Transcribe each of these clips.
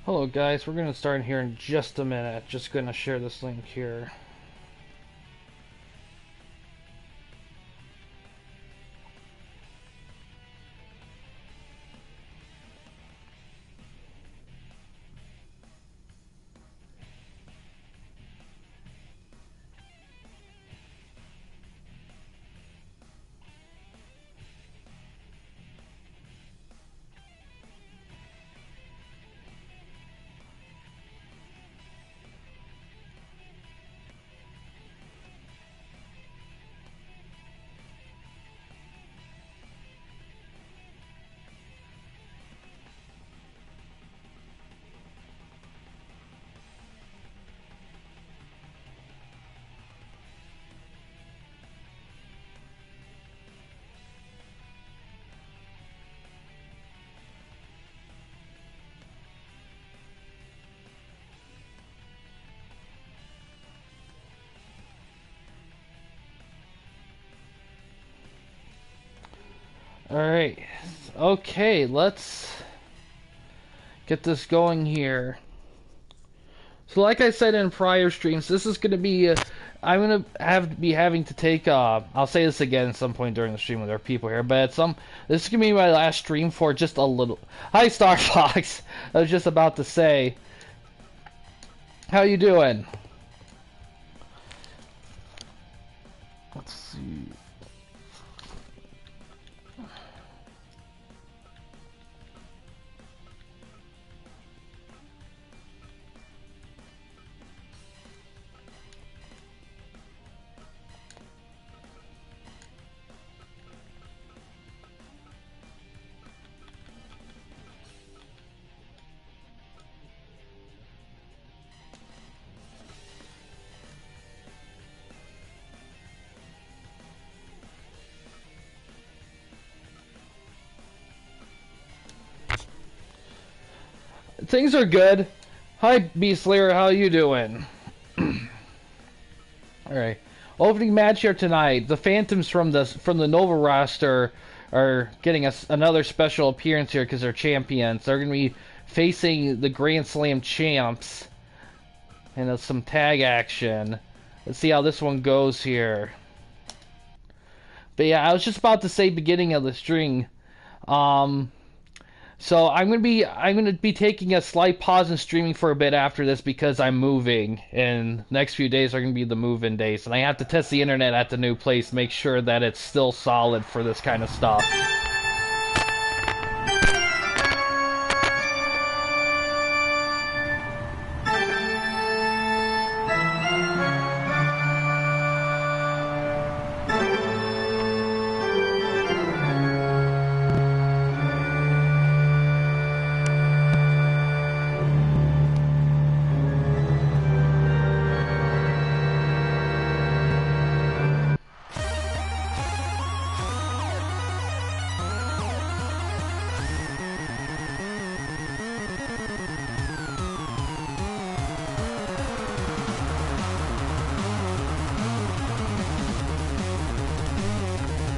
Hello guys, we're going to start here in just a minute. Just going to share this link here. Alright, okay, let's get this going here. So like I said in prior streams, this is going to be, I'm going to be having to take, I'll say this again at some point during the stream when there are people here, but this is going to be my last stream for just a little. Hi Star Fox, I was just about to say, how you doing? Let's see. Things are good. Hi, Beastlayer, how you doing? Alright. Opening match here tonight. The Phantoms from the Nova roster are getting another special appearance here because they're champions. They're going to be facing the Grand Slam champs. And some tag action. Let's see how this one goes here. But yeah, I was just about to say beginning of the string. So I'm gonna be taking a slight pause in streaming for a bit after this because I'm moving, and the next few days are gonna be the move-in days, and I have to test the internet at the new place, make sure that it's still solid for this kind of stuff.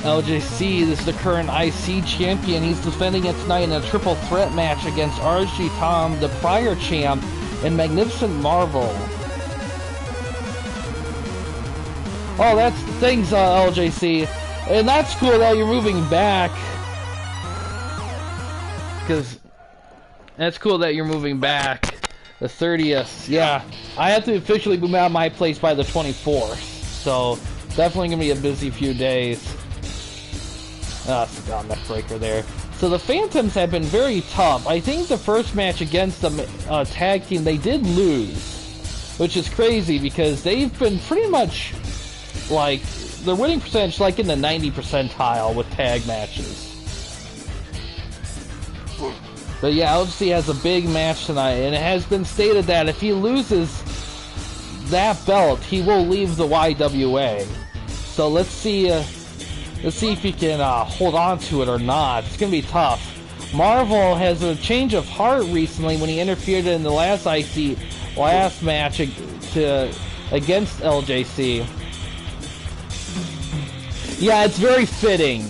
LJC, this is the current IC champion. He's defending it tonight in a triple threat match against RG Tom, the prior champ, and Magnificent Marvel. Oh, that's things, LJC. And that's cool that you're moving back. Because that's cool that you're moving back. The 30th, yeah. I have to officially move out of my place by the 24th. So, definitely going to be a busy few days. It's a neck breaker there. So the Phantoms have been very tough. I think the first match against the tag team, they did lose. Which is crazy because they've been pretty much, like, their winning percentage like in the 90 percentile with tag matches. But yeah, LGC has a big match tonight, and it has been stated that if he loses that belt, he will leave the YWA. So let's see if he can hold on to it or not. It's going to be tough. Marvel has a change of heart recently when he interfered in the last match against LJC. Yeah, it's very fitting.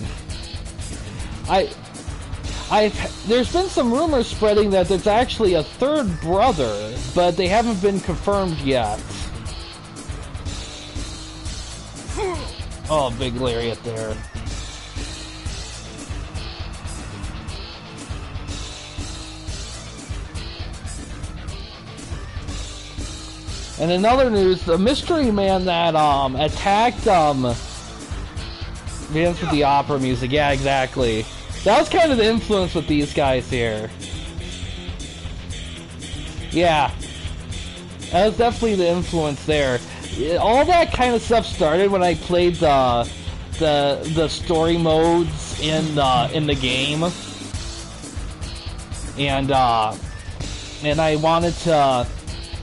There's been some rumors spreading that there's actually a third brother, but they haven't been confirmed yet. Oh, big lariat there. And in other news, the mystery man that attacked Dance with the opera music, yeah, exactly. That was kind of the influence with these guys here. Yeah. That was definitely the influence there. All that kind of stuff started when I played the story modes in the game. And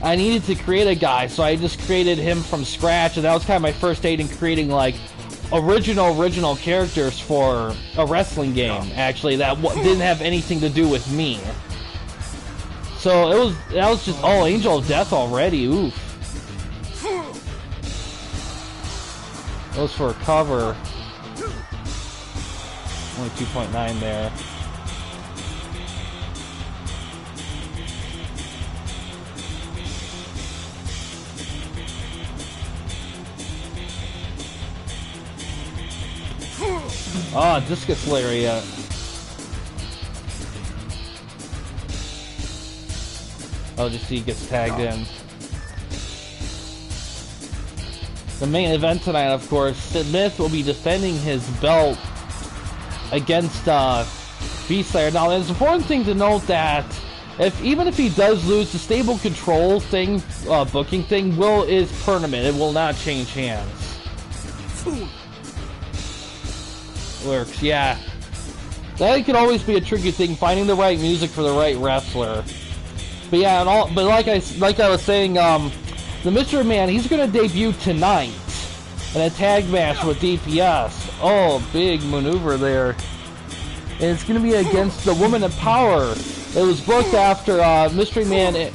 I needed to create a guy, so I just created him from scratch, and that was kind of my first aid in creating like original characters for a wrestling game, actually, that didn't have anything to do with me. So that was just, oh, Angel of Death already, oof. That was for a cover. Only 2.9 there. Ah, oh, Discus Lariat. Oh, just see, he gets tagged in. The main event tonight, of course, Sid Myth will be defending his belt against Beast Slayer. Now, there's an important thing to note that even if he does lose, the stable control thing, booking thing, is permanent. It will not change hands. Works, yeah. That could always be a tricky thing, finding the right music for the right wrestler. But yeah, but like I was saying, the Mystery Man, he's gonna debut tonight in a tag match with DPS. Oh, big maneuver there. And it's gonna be against the Woman of Power. It was booked after Mystery Man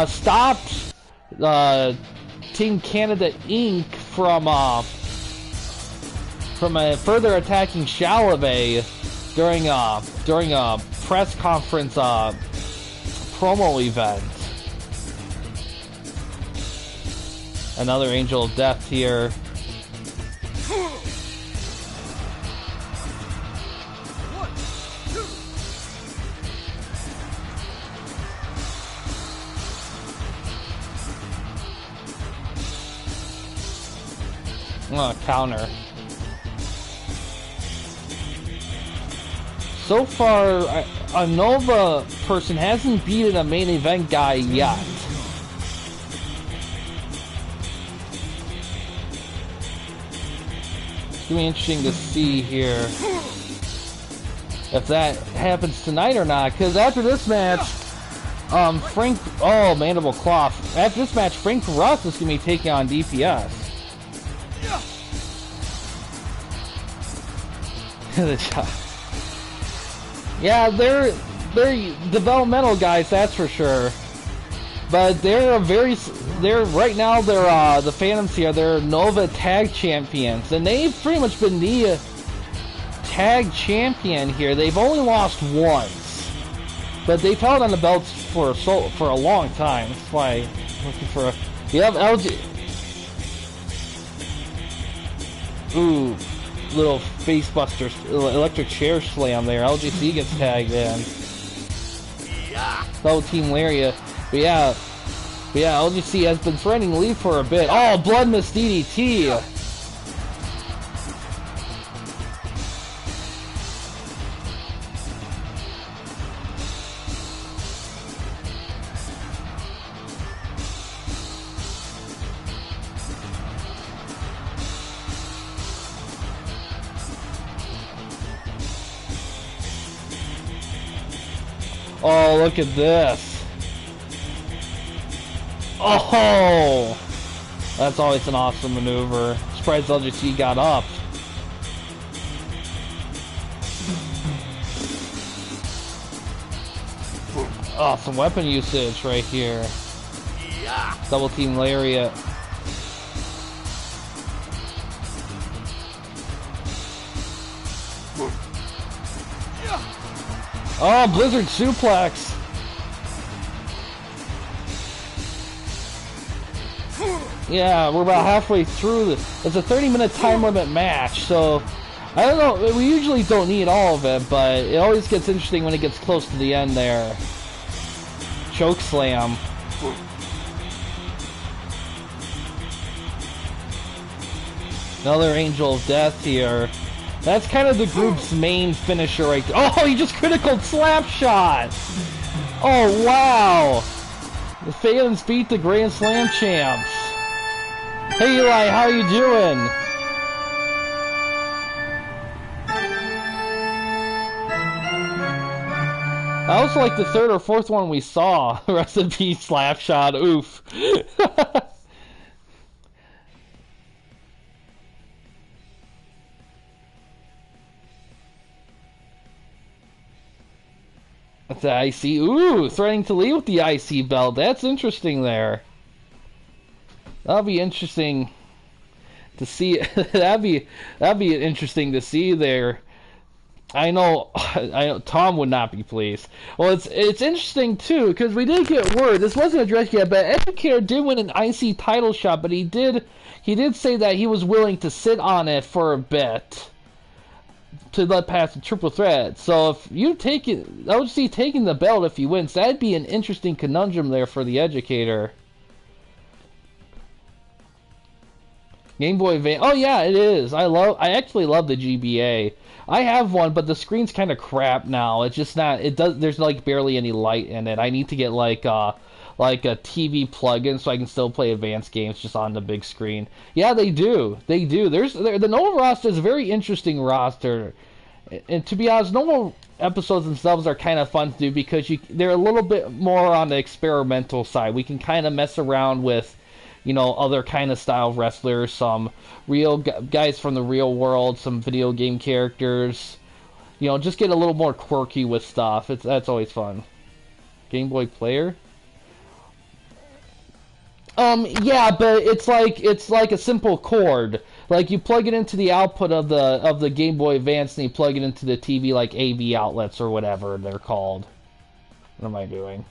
stopped Team Canada Inc. from further attacking Chalavet during a press conference promo event. Another Angel of Death here. Counter. So far, a Nova person hasn't beaten a main event guy yet. It's gonna be interesting to see here if that happens tonight or not. Because after this match, Mandible Claw. After this match, Frank Russ is gonna be taking on DPS. Yeah, they're developmental guys, that's for sure. But they're right now the Phantoms here. They're Nova Tag Champions, and they've pretty much been the Tag Champion here. They've only lost once, but they've held on the belts for a long time. That's why I'm looking for LG. Ooh. Little face buster, electric chair slam there. LGC gets tagged in. Double team Lariat. But yeah, LGC has been threatening the lead for a bit. Oh, Blood Mist DDT. Oh, look at this. Oh! That's always an awesome maneuver. Surprised LGC got up. Oh, some weapon usage right here. Double team Lariat. Oh, Blizzard suplex. Yeah, we're about halfway through this. It's a 30-minute time limit match, so I don't know. We usually don't need all of it, but it always gets interesting when it gets close to the end there. Choke slam. Another Angel of Death here. That's kind of the group's main finisher right there. Oh, he just critical slap shot! Oh, wow! The fans beat the Grand Slam champs. Hey Eli, how you doing? That was like the third or fourth one we saw. Rest in peace, slap shot. Oof. That's the IC. Ooh, threatening to leave with the IC belt. That's interesting there. That'll be interesting to see. that'd be interesting to see there. I know Tom would not be pleased. Well, it's interesting too because we did get word. This wasn't addressed yet, but Educator did win an IC title shot, but he did say that he was willing to sit on it for a bit to let pass the triple threat. So if you take it, I would see taking the belt if he wins. That'd be an interesting conundrum there for the Educator. Game Boy Advance. Oh yeah, it is. I actually love the GBA. I have one, but the screen's kind of crap now. It's just not. There's like barely any light in it. I need to get like a TV plug-in so I can still play advanced games just on the big screen. Yeah, they do. They do. The Nova roster is a very interesting roster, and to be honest, Nova episodes themselves are kind of fun to do because they're a little bit more on the experimental side. We can kind of mess around with, you know, other kind of style wrestlers, some real guys from the real world, some video game characters. You know, just get a little more quirky with stuff. That's always fun. Game Boy Player. Yeah, but it's like a simple cord. Like you plug it into the output of the Game Boy Advance, and you plug it into the TV like AV outlets or whatever they're called. What am I doing?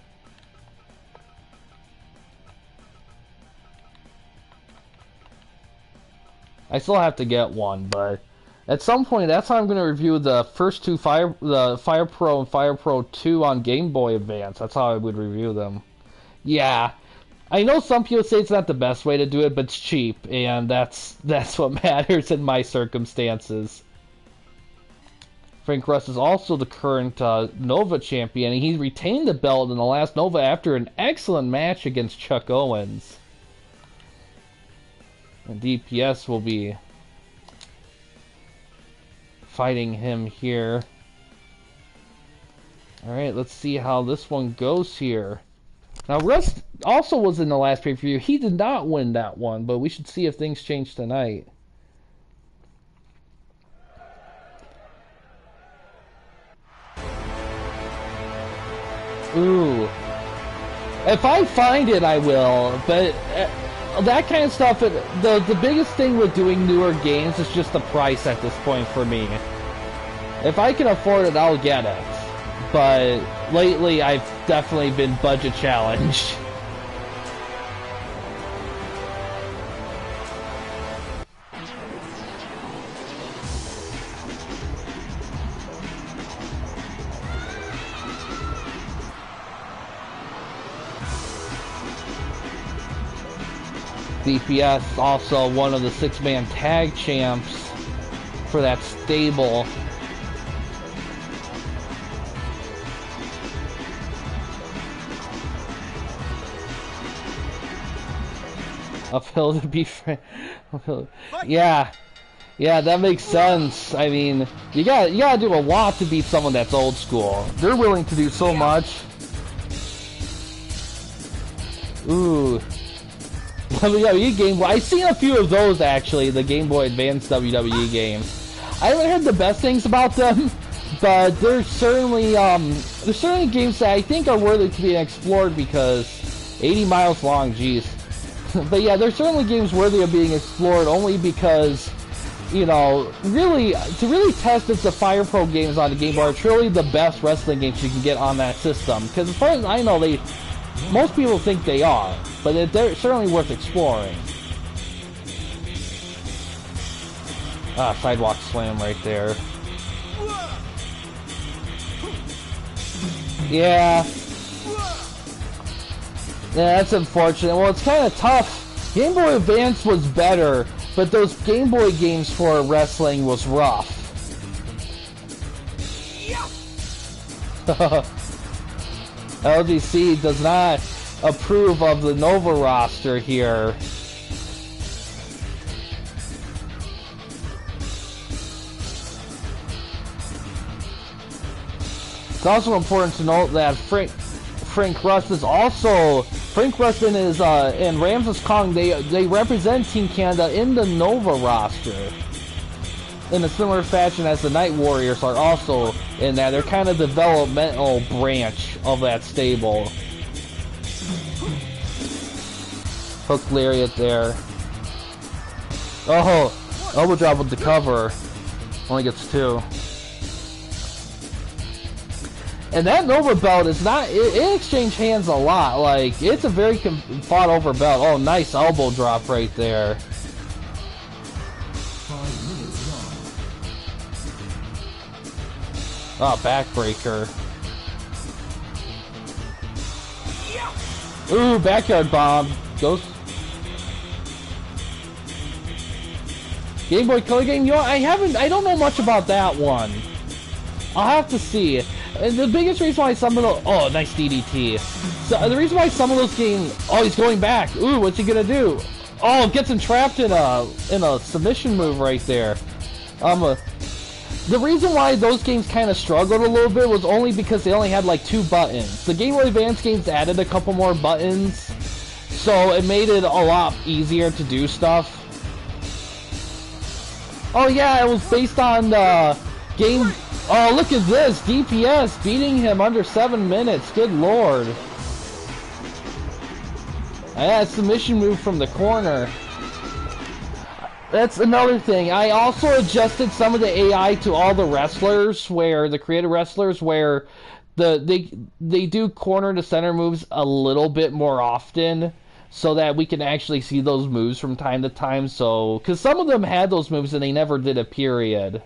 I still have to get one, but at some point, that's how I'm going to review the first two the Fire Pro and Fire Pro 2 on Game Boy Advance. That's how I would review them. Yeah, I know some people say it's not the best way to do it, but it's cheap, and that's what matters in my circumstances. Frank Russ is also the current Nova champion, and he retained the belt in the last Nova after an excellent match against Chuck Owens. And DPS will be fighting him here. Alright, let's see how this one goes here. Now, Russ also was in the last pay-per-view. He did not win that one, but we should see if things change tonight. Ooh. If I find it, I will, but that kind of stuff, the biggest thing with doing newer games is just the price at this point for me. If I can afford it, I'll get it. But lately, I've definitely been budget challenged. DPS also one of the 6-man tag champs for that stable. Uphill to be friend. Yeah, that makes sense. I mean, you gotta do a lot to beat someone that's old school. They're willing to do so much. Ooh. WWE game. I've seen a few of those actually. The Game Boy Advance WWE games. I haven't heard the best things about them, but there's certainly games that I think are worthy to be explored because 80 miles long. Geez. But yeah, there's certainly games worthy of being explored only because you know, really, to really test if the Fire Pro games on the Game Boy are truly the best wrestling games you can get on that system. Because as far as I know, most people think they are, but they're certainly worth exploring. Ah, sidewalk slam right there. Yeah. Yeah, that's unfortunate. Well, it's kind of tough. Game Boy Advance was better, but those Game Boy games for wrestling was rough. LGC does not approve of the Nova roster here. It's also important to note that Frank Rust is also Frank Rust and Ramses Kong. They represent Team Canada in the Nova roster in a similar fashion as the Night Warriors are also in that. They're kind of developmental branch of that stable. Hook lariat there. Oh, elbow drop with the cover. Only gets 2. And that Nova belt is not, it exchanged hands a lot. Like, it's a very fought over belt. Oh, nice elbow drop right there. 5 minutes Oh, backbreaker. Ooh, backyard bomb. Goes. Game Boy Color game? You know, I don't know much about that one. I'll have to see. And the biggest reason why some of those... Oh, nice DDT. So, the reason why some of those games... Oh, he's going back. Ooh, what's he gonna do? Oh, gets him trapped in a submission move right there. The reason why those games kind of struggled a little bit was only because they only had like 2 buttons. The Game Boy Advance games added a couple more buttons, so it made it a lot easier to do stuff. Oh yeah, it was based on the game... Oh, look at this! DPS beating him under 7 minutes. Good lord. Yeah, submission move from the corner. That's another thing. I also adjusted some of the AI to all the wrestlers, where the creative wrestlers, where they do corner to center moves a little bit more often, so that we can actually see those moves from time to time. So, because some of them had those moves and they never did a period.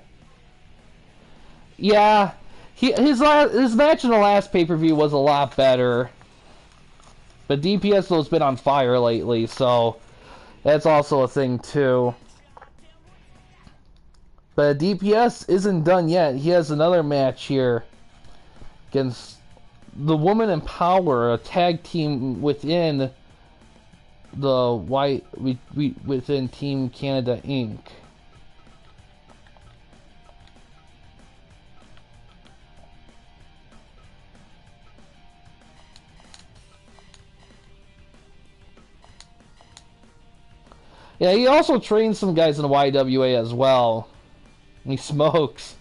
Yeah, his match in the last pay-per-view was a lot better. But DPS though has been on fire lately, so that's also a thing too. But DPS isn't done yet. He has another match here against the Woman in Power, a tag team within the within Team Canada Inc. Yeah, he also trains some guys in the YWA as well. He smokes.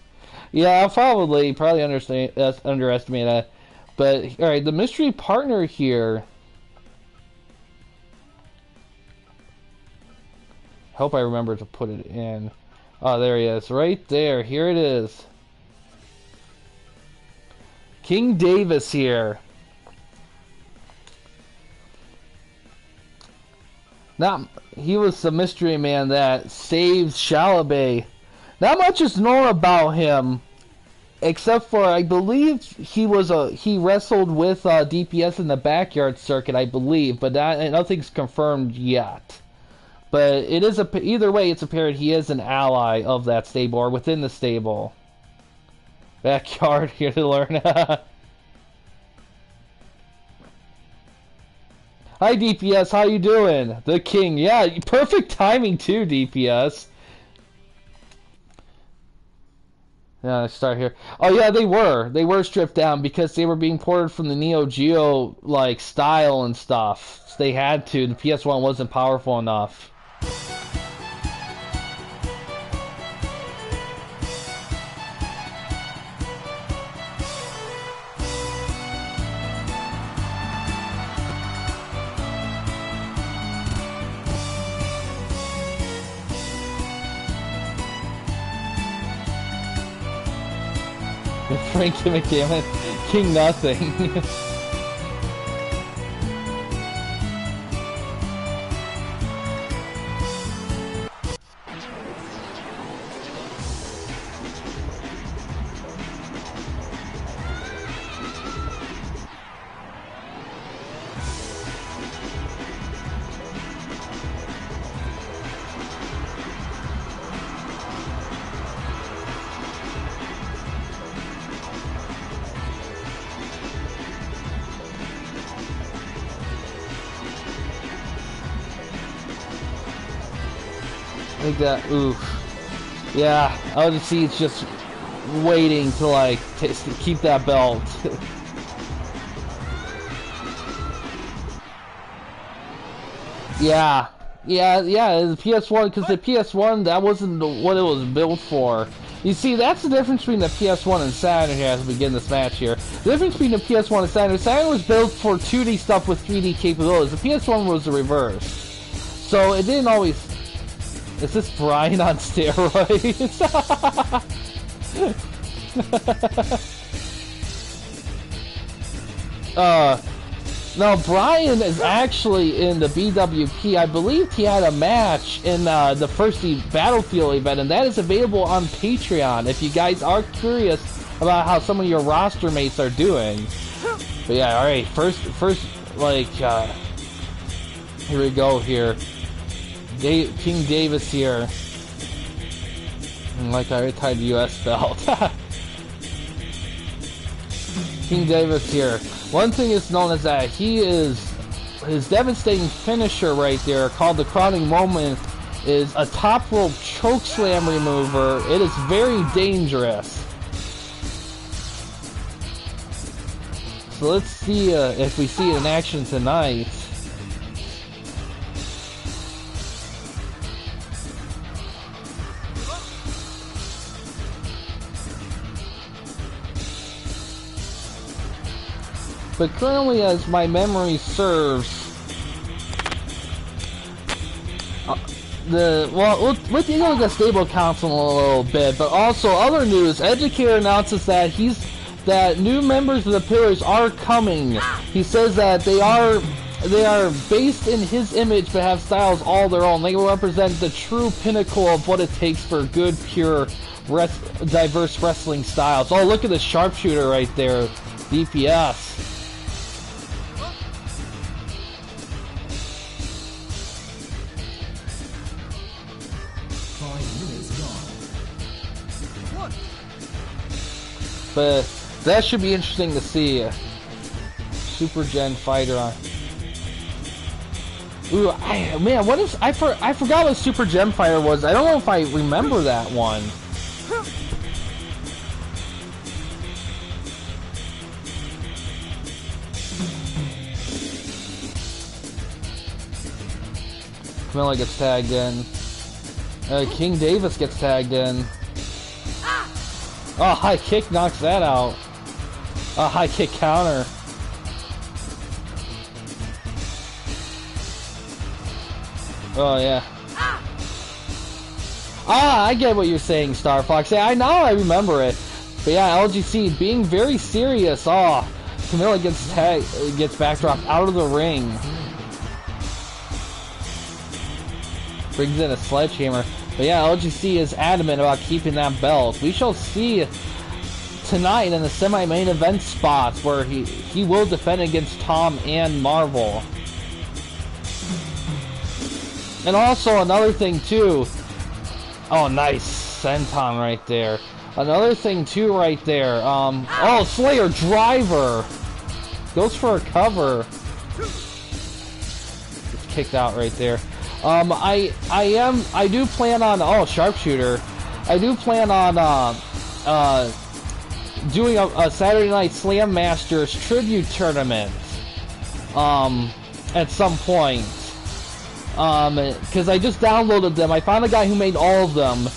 Yeah, I'll probably underestimate that. But, alright, the mystery partner here. Hope I remember to put it in. Oh, there he is. Right there. Here it is. King Davis here. Now, he was the mystery man that saved Shalabay. Not much is known about him, except for I believe he wrestled with DPS in the backyard circuit, I believe, but nothing's confirmed yet. But it is either way, it's apparent he is an ally of that stable or within the stable. Backyard here to learn. Hi DPS, how you doing? The king, yeah, perfect timing too, DPS. Yeah, let's start here. Oh yeah, they were stripped down because they were being ported from the Neo Geo like style and stuff. So they had to. The PS1 wasn't powerful enough. Frank McDammit, King Nothing. Like that, oof. Yeah, I would see it's just waiting to like to keep that belt. Yeah, the PS1, because the PS1, that wasn't what it was built for. You see, that's the difference between the PS1 and Saturn here as we begin this match here. The difference between the PS1 and Saturn was built for 2D stuff with 3D capabilities. The PS1 was the reverse. So it didn't always... Is this Brian on steroids? No, Brian is actually in the BWP. I believe he had a match in the first Battlefield event, and that is available on Patreon if you guys are curious about how some of your roster mates are doing. But yeah, alright, first, like, here we go here. King Davis here. And like I already tied the US belt. King Davis here. One thing is known as that his devastating finisher right there, called the Crowning Moment, is a top rope chokeslam remover. It is very dangerous. So let's see if we see it in action tonight. But currently, as my memory serves, we'll take a look at stable council in a little bit. But also, other news: Educator announces that that new members of the Pillars are coming. He says that they are based in his image, but have styles all their own. They will represent the true pinnacle of what it takes for good, pure, diverse wrestling styles. Oh, look at the sharpshooter right there, DPS. But that should be interesting to see. Super Gen fighter on. Ooh, man, what is I forgot what Super Gen fighter was. I don't know if I remember that one. Camilla gets tagged in. King Davis gets tagged in. Oh, high kick knocks that out. Oh, high kick counter. Oh, yeah. Ah, I get what you're saying, Star Fox. Yeah, I remember it. But yeah, LGC being very serious. Oh, Camilla gets backdropped out of the ring. Brings in a sledgehammer. But yeah, LGC is adamant about keeping that belt. We shall see tonight in the semi-main event spots where he will defend against Tom and Marvel. And also another thing too. Oh, nice senton right there. Another thing too right there. Oh, Slayer driver goes for a cover. It's kicked out right there. I do plan on, sharpshooter. I do plan on, doing a Saturday Night Slam Masters tribute tournament, at some point. Because I just downloaded them. I found a guy who made all of them.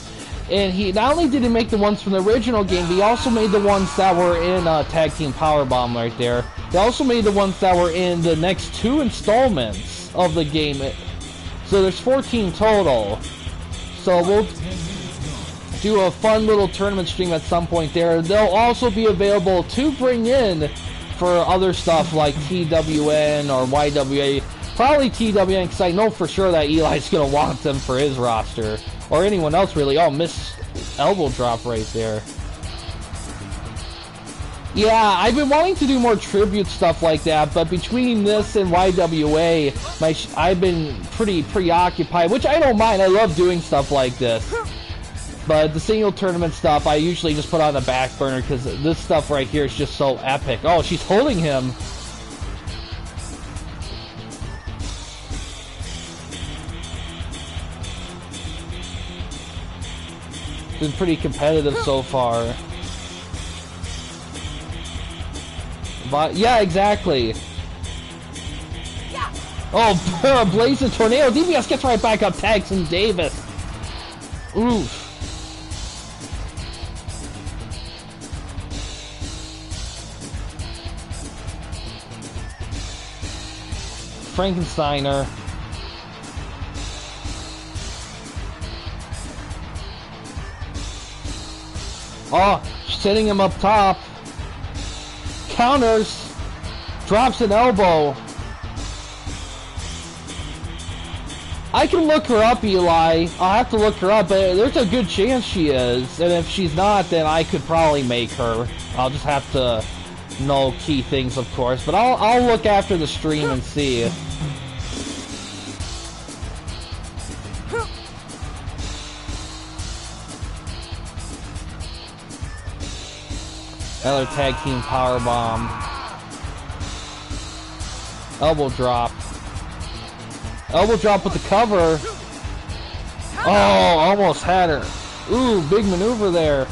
And he not only did he make the ones from the original game, but he also made the ones that were in, Tag Team Powerbomb right there. He also made the ones that were in the next 2 installments of the game. So there's 14 total. So we'll do a fun little tournament stream at some point there. They'll also be available to bring in for other stuff like TWN or YWA. Probably TWN, because I know for sure that Eli's going to want them for his roster. Or anyone else, really. Oh, missed elbow drop right there. Yeah, I've been wanting to do more tribute stuff like that, but between this and YWA, I've been pretty preoccupied, which I don't mind. I love doing stuff like this. But the single tournament stuff, I usually just put on the back burner because this stuff right here is just so epic. Oh, she's holding him. It's been pretty competitive so far. But yeah, exactly. Oh, blazing tornado. DBS gets right back up, tags and Davis. Oof. Frankensteiner. Oh, setting him up top. Counters. Drops an elbow. I can look her up, Eli. I'll have to look her up, but there's a good chance she is. And if she's not, then I could probably make her. I'll just have to know key things, of course. But I'll look after the stream and see. Another tag team powerbomb. Elbow drop. Elbow drop with the cover. Oh, almost had her. Ooh, big maneuver there.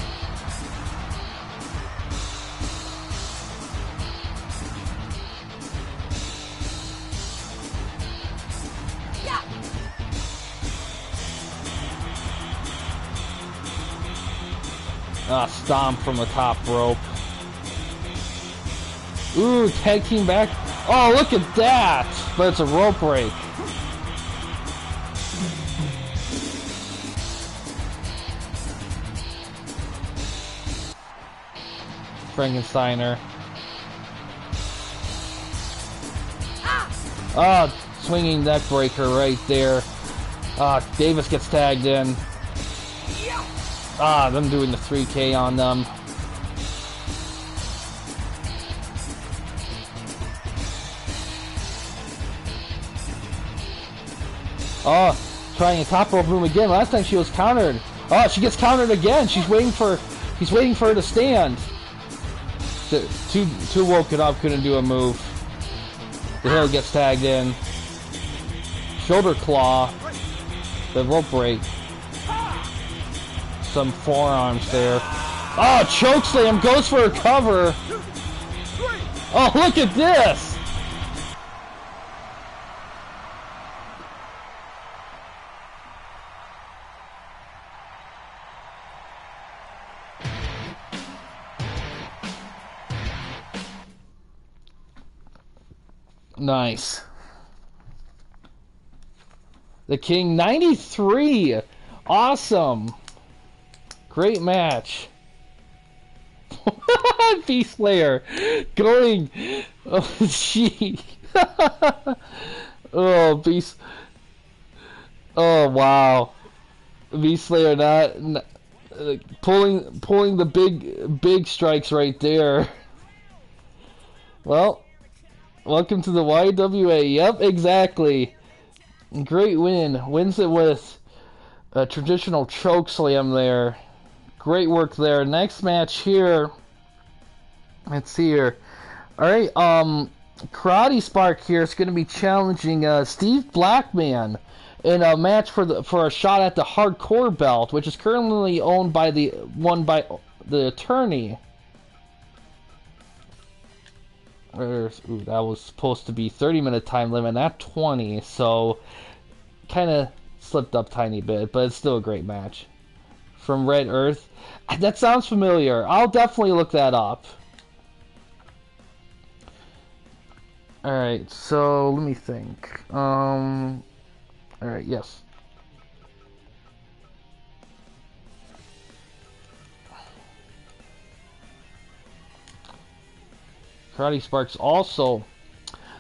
Stomp from the top rope. Ooh, tag team back. Oh, look at that! But it's a rope break. Frankensteiner. Swinging neck breaker right there. Davis gets tagged in. Them doing the 3K on them. Trying a top rope boom again. Last time she was countered. She gets countered again. He's waiting for her to stand. Too woken up, couldn't do a move. The Hill gets tagged in. Shoulder claw. The rope break. Some forearms there. Oh, chokeslam goes for a cover. Oh, look at this. Nice. The King 93. Awesome. Great match. Beast Slayer going. Oh, gee. Oh, Beast. Oh, wow. Beast Slayer not pulling the big strikes right there. Well, welcome to the YWA. Yep, exactly. Great win. Wins it with a traditional choke slam there. Great work there. Next match here. Let's see here. Alright, Karate Spark here is going to be challenging Steve Blackman in a match for a shot at the hardcore belt, which is currently owned by the attorney. Ooh, that was supposed to be 30-minute time limit, not 20, so kind of slipped up tiny bit, but it's still a great match. From Red Earth. That sounds familiar. I'll definitely look that up. Alright, so let me think. Alright, yes. Karate Spark's also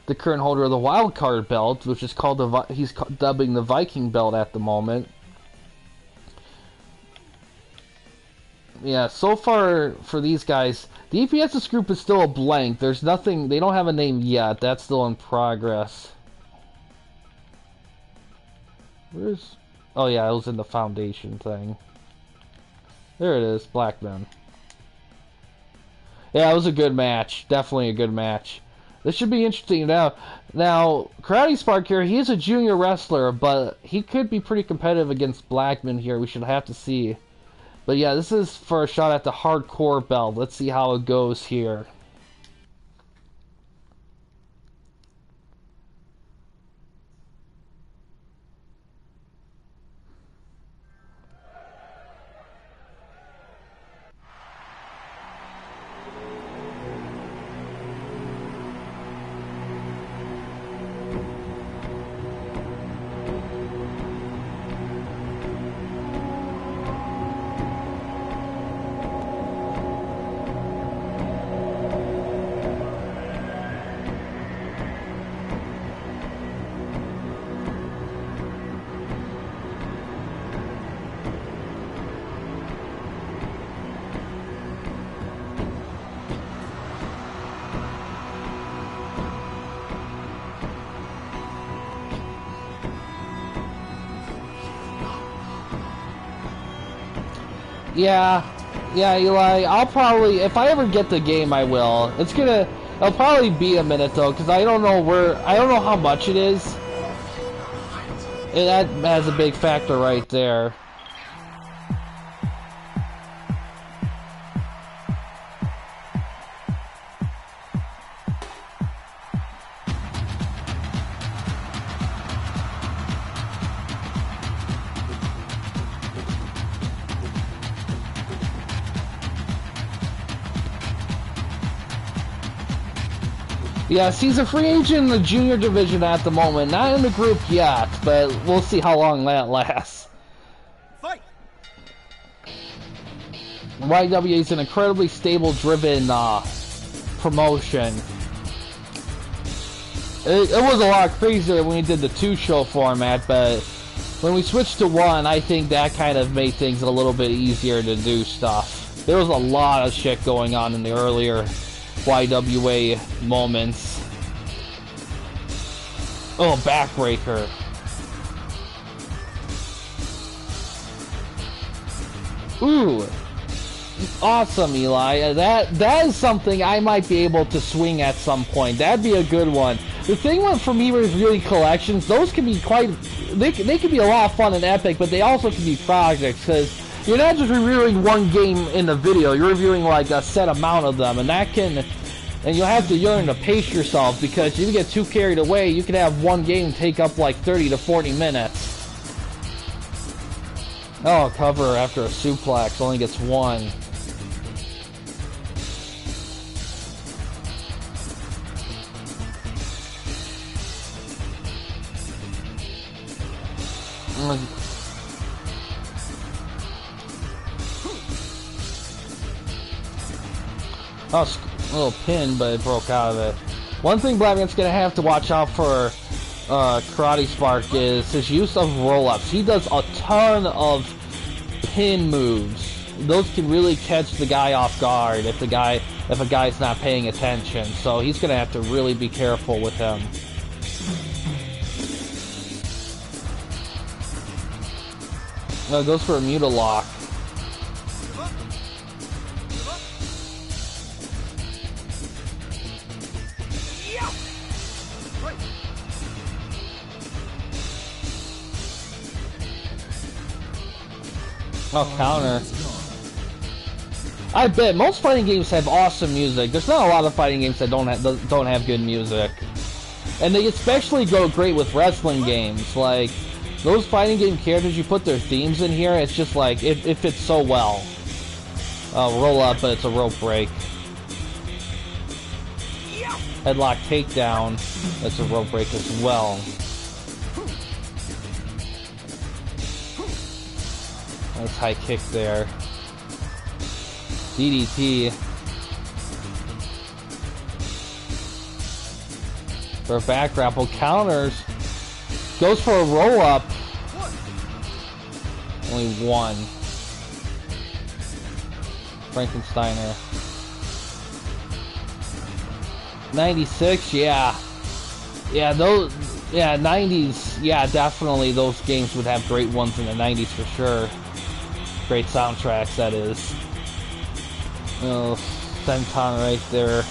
the current holder of the wild card belt, which is called he's dubbing the Viking belt at the moment. Yeah, so far for these guys, the EPS's group is still a blank. There's nothing, they don't have a name yet. That's still in progress. Where's... Oh yeah, it was in the foundation thing. There it is, Blackman. Yeah, it was a good match. Definitely a good match. This should be interesting now. Now, Karate Spark here, he is a junior wrestler, but he could be pretty competitive against Blackman here. We should have to see. But yeah, this is for a shot at the hardcore belt. Let's see how it goes here. Yeah, Eli, I'll probably, if I ever get the game, I will. It'll probably be a minute though, because I don't know how much it is. And that has a big factor right there. Yes, he's a free agent in the junior division at the moment. Not in the group yet, but we'll see how long that lasts. Fight! YWA is an incredibly stable, driven promotion. It was a lot crazier when we did the 2-show format, but when we switched to 1, I think that kind of made things a little bit easier to do stuff. There was a lot of shit going on in the earlier YWA moments. Oh, backbreaker. Ooh. Awesome, Eli. That is something I might be able to swing at some point. That'd be a good one. The thing for me with really collections, those can be they can be a lot of fun and epic, but they also can be projects, because you're not just reviewing one game in the video, you're reviewing like a set amount of them, and you'll have to learn to pace yourself, because if you get too carried away, you can have one game take up like 30 to 40 minutes. Oh, cover after a suplex, only gets one. Oh, a little pin, but it broke out of it. One thing Blackman's gonna have to watch out for Karate Spark is his use of roll-ups. He does a ton of pin moves. Those can really catch the guy off guard if a guy's not paying attention. So he's gonna have to really be careful with him. No, it goes for a Mutalock. Oh, counter. I bet most fighting games have awesome music. There's not a lot of fighting games that don't have good music, and they especially go great with wrestling games. Like those fighting game characters, you put their themes in here, it's just like it fits so well. Roll up, but it's a rope break. Headlock takedown. That's a rope break as well. Nice high kick there. DDT. For a back grapple. Counters. Goes for a roll up. Only one. Frankensteiner. 96, yeah. Yeah, those, yeah, 90s, yeah, definitely those games would have great ones in the 90s for sure. Great soundtracks, that is. Oh, Senton right there.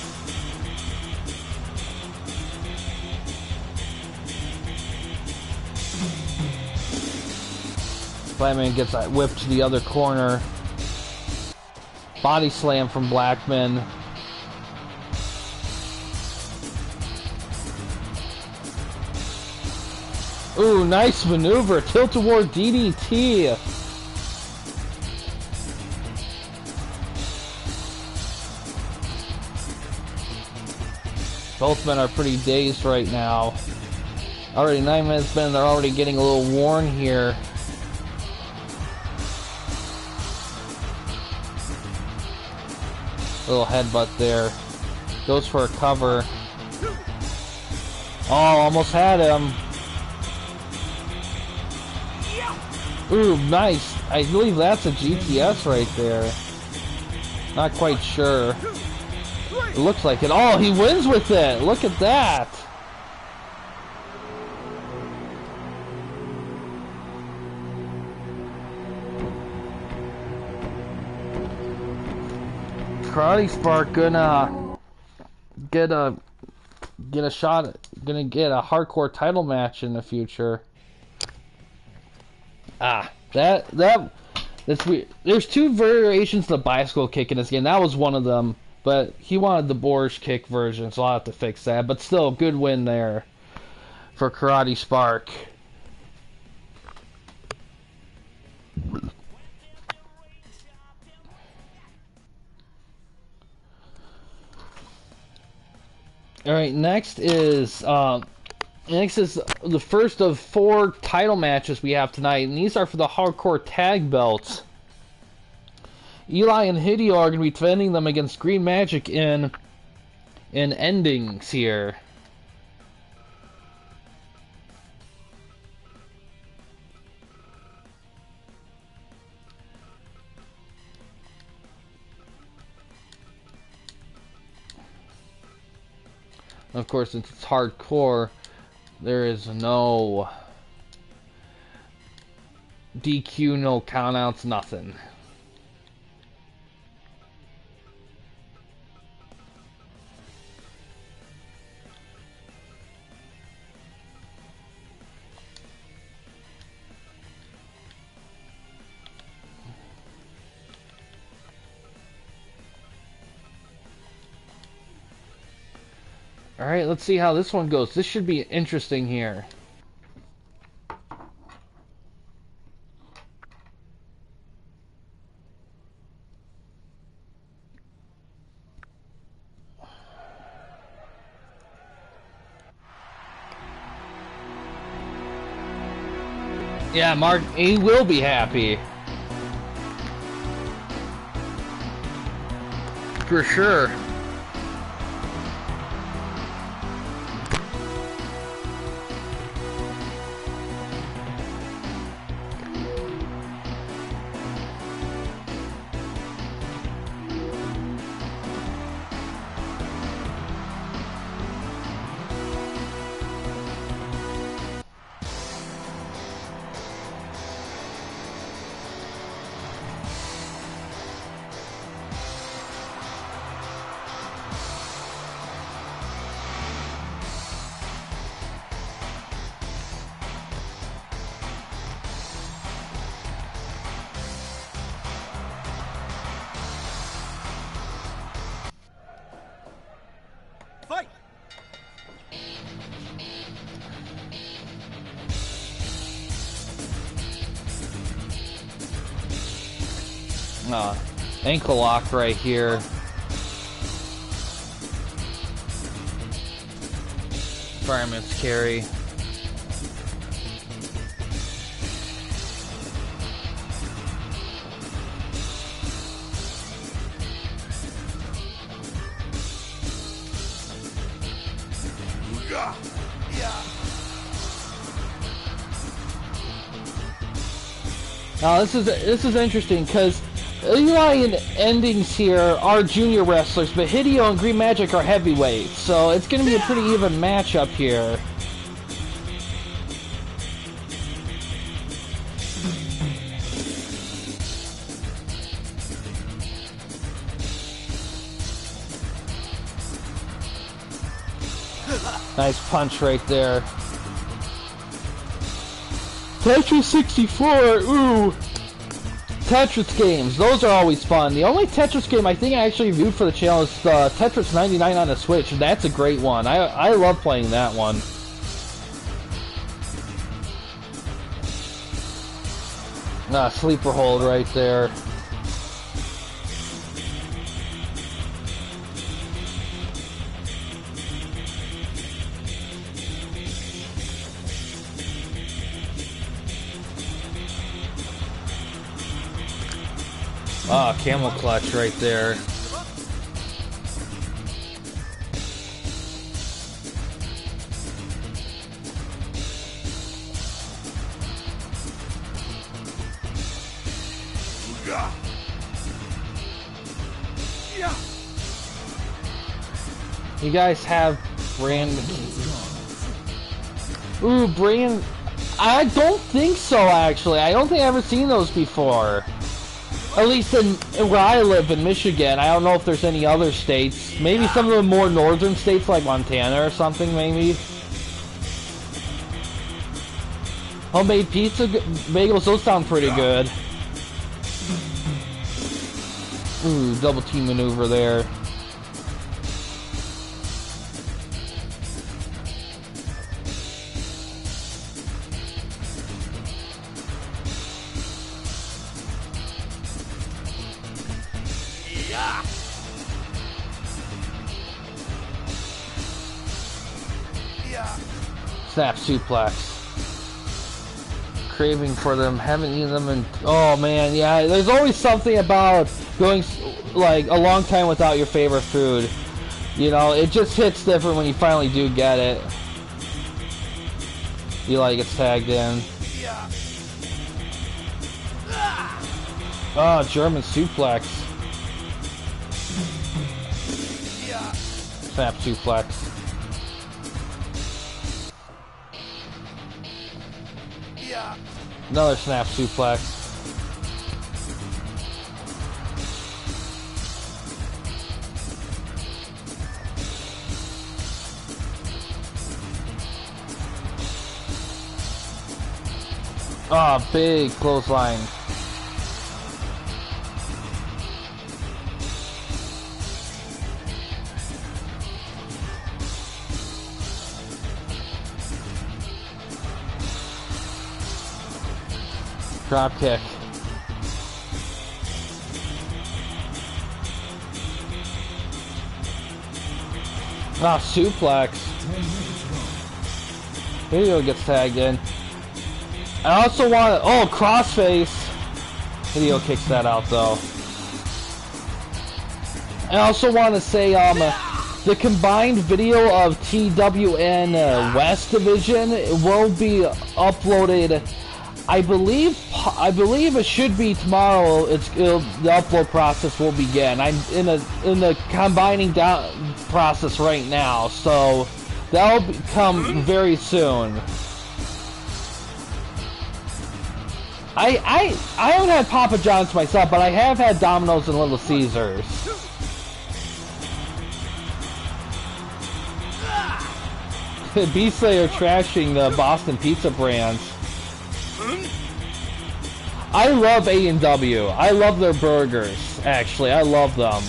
Blackman gets that whip to the other corner. Body slam from Blackman. Ooh, nice maneuver. Tilt-a-war DDT. Both men are pretty dazed right now. Already 9 minutes in, they're already getting a little worn here. Little headbutt there. Goes for a cover. Oh, almost had him. Ooh, nice. I believe that's a GTS right there. Not quite sure. It looks like it. Oh, he wins with it. Look at that. Karate Spark gonna get a shot. Gonna get a hardcore title match in the future. Ah, that's weird. There's 2 variations of the bicycle kick in this game. That was one of them, but he wanted the boorish kick version, so I'll have to fix that. But still, good win there for Karate Spark. All right, next is the first of 4 title matches we have tonight, and these are for the hardcore tag belts. Eli and Hideo are going to be defending them against Green Magic in endings here. Of course, since it's hardcore, there is no DQ, no countouts, nothing. Alright, let's see how this one goes. This should be interesting here. Yeah, Mark, he will be happy. For sure. Ankle lock right here. Fireman's carry. Now this is interesting because Eli and Endings here are junior wrestlers, but Hideo and Green Magic are heavyweights, so it's going to be a pretty even matchup here. Nice punch right there. Tetris 64, ooh! Tetris games, those are always fun. The only Tetris game I think I actually reviewed for the channel is Tetris 99 on the Switch. That's a great one. I love playing that one. Sleeper hold right there. Camel clutch right there. You guys have Brand. Ooh, Brand. I don't think so, actually. I don't think I've ever seen those before. At least in where I live in Michigan. I don't know if there's any other states. Maybe some of the more northern states like Montana or something, maybe. Homemade pizza bagels, those sound pretty good. Ooh, double team maneuver there. Snap suplex. Craving for them, haven't eaten them in... Oh man, yeah, there's always something about going like a long time without your favorite food. You know, it just hits different when you finally do get it. Eli gets tagged in. Oh, German suplex. Snap suplex. Another snap suplex. Oh, big clothesline. Drop kick. Ah, suplex. Hideo gets tagged in. I also want to... Oh, crossface. Hideo kicks that out, though. I also want to say, the combined video of TWN West Division will be uploaded... I believe it should be tomorrow. The upload process will begin. I'm in the combining down process right now, so that'll come very soon. I haven't had Papa John's myself, but I have had Domino's and Little Caesars. Beastly are trashing the Boston pizza brands. I love A&W. I love their burgers, actually. I love them.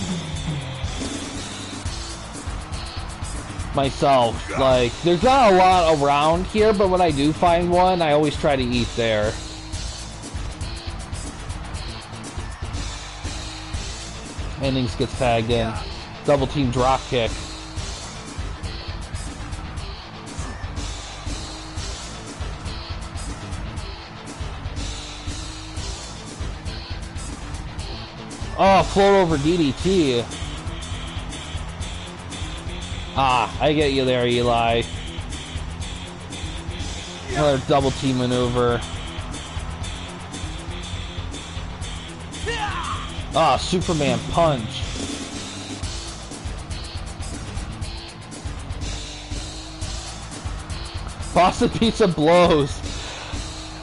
Myself. Like, there's not a lot around here, but when I do find one, I always try to eat there. Endings gets tagged in. Double team drop kick. Oh, float over DDT. Ah, I get you there, Eli. Another double team maneuver. Ah, Superman punch. Boston Pizza blows.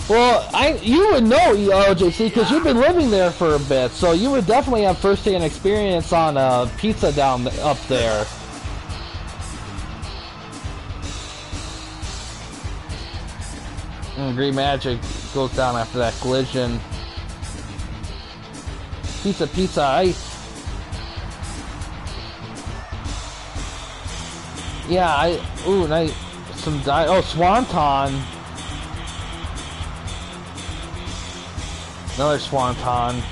Well, you would know, OJC, because you've been living there for a bit, so you would definitely have first-hand experience on pizza up there. Green Magic goes down after that collision. Pizza, ooh, nice, Swanton. Another Swanton.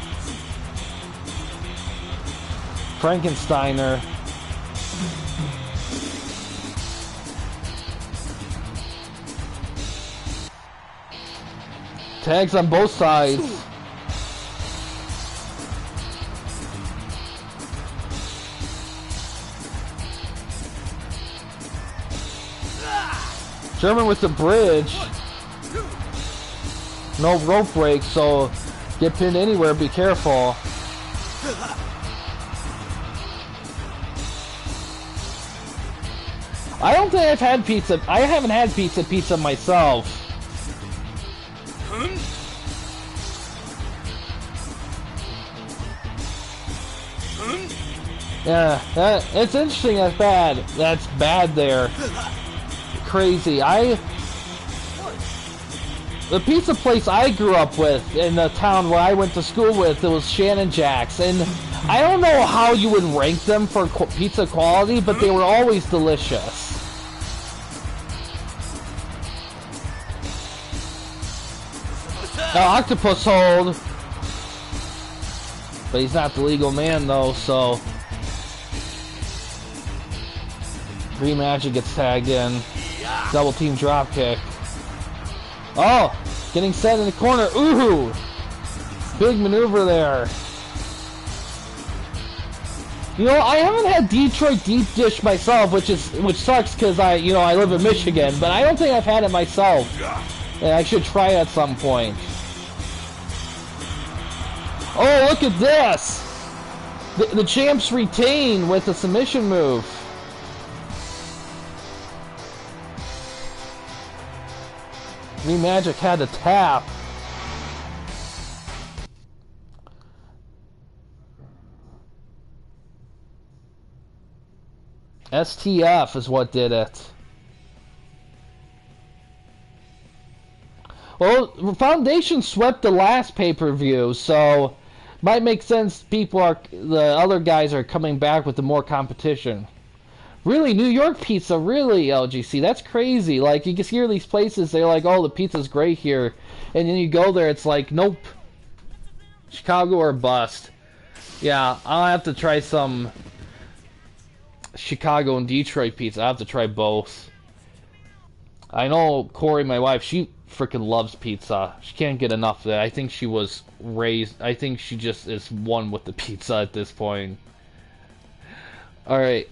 Frankensteiner. Tags on both sides. German with the bridge. No rope break, so get pinned anywhere, be careful. I don't think I've had pizza. I haven't had pizza myself. Yeah, it's interesting. That's bad. That's bad there. Crazy. The pizza place I grew up with in the town where I went to school with, it was Shannon Jack's, and I don't know how you would rank them for pizza quality, but they were always delicious. Octopus hold, but he's not the legal man though, so Green Magic gets tagged in. Double team drop kick. Oh, getting set in the corner. Ooh, big maneuver there. You know, I haven't had Detroit deep dish myself, which sucks because I live in Michigan, but I don't think I've had it myself. And I should try it at some point. Oh, look at this! The champs retain with a submission move. Green Magic had to tap. STF is what did it. Well, Foundation swept the last pay-per-view, so might make sense. The other guys are coming back with the more competition. Really, New York pizza, really, LGC, that's crazy. Like, you can hear these places, they're like, oh, the pizza's great here. And then you go there, it's like, nope. Chicago or bust. Yeah, I'll have to try some Chicago and Detroit pizza. I'll have to try both. I know Corey, my wife, she freaking loves pizza. She can't get enough of that. I think she was raised, I think she just is one with the pizza at this point. Alright,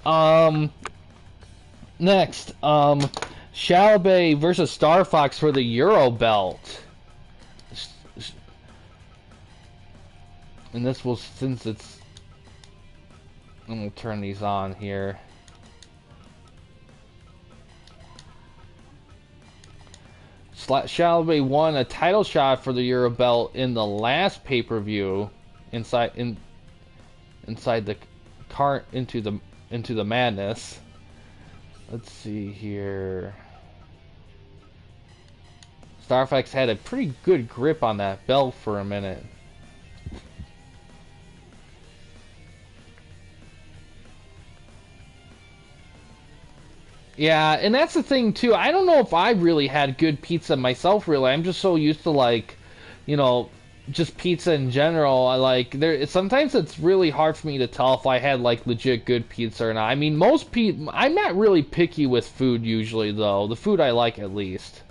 next, Shalabay versus Star Fox for the Euro belt. And this will, since it's, I'm gonna turn these on here. Shalabay won a title shot for the Euro belt in the last pay-per-view inside the cart into the madness. Let's see here. Starfax had a pretty good grip on that belt for a minute. Yeah, and that's the thing too. I don't know if I really had good pizza myself. Really, I'm just so used to, like, you know, just pizza in general. Sometimes it's really hard for me to tell if I had like legit good pizza or not. I mean, I'm not really picky with food usually, though. The food I like, at least,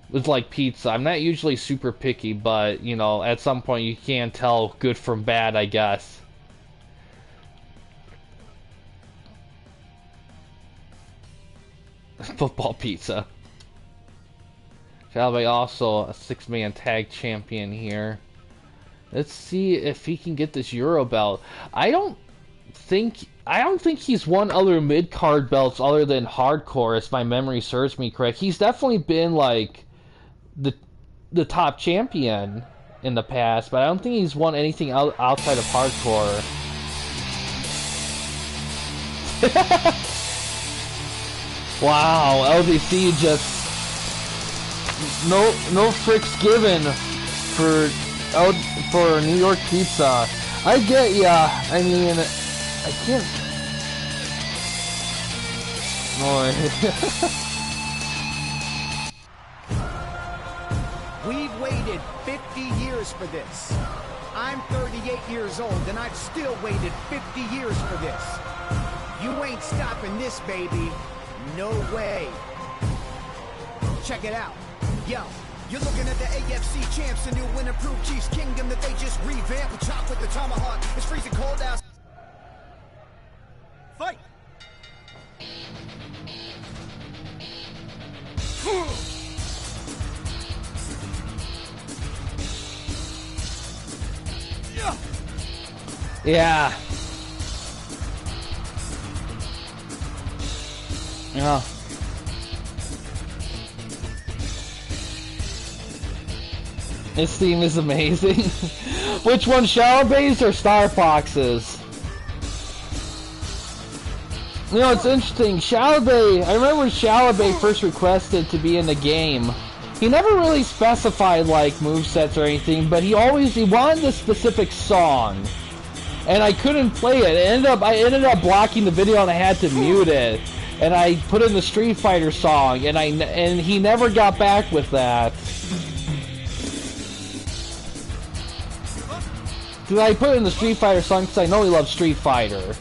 with like pizza, I'm not usually super picky, but you know, at some point you can tell good from bad, I guess. Football pizza. Shalabay also a 6-man tag champion here. Let's see if he can get this Euro belt. I don't think he's won other mid-card belts other than Hardcore, if my memory serves me correct. He's definitely been like the top champion in the past, but I don't think he's won anything outside of Hardcore. Wow, LDC just no fricks given for New York pizza. I get ya. I mean, I can't. Boy. We've waited 50 years for this. I'm 38 years old and I've still waited 50 years for this. You ain't stopping this, baby. No way. Check it out. Yo, you're looking at the AFC champs, a new and improved Chiefs Kingdom that they just revamped. Chop with the tomahawk. It's freezing cold out. Fight! Yeah. Yeah. This theme is amazing. Which one, Shalabays or Star Foxes? You know, it's interesting. Shalabay, I remember when Shalabay first requested to be in the game. He never really specified like movesets or anything, but he wanted a specific song. And I couldn't play it. I ended up blocking the video and I had to mute it. And I put in the Street Fighter song, and he never got back with that. Cause I put in the Street Fighter song because I know he loves Street Fighter.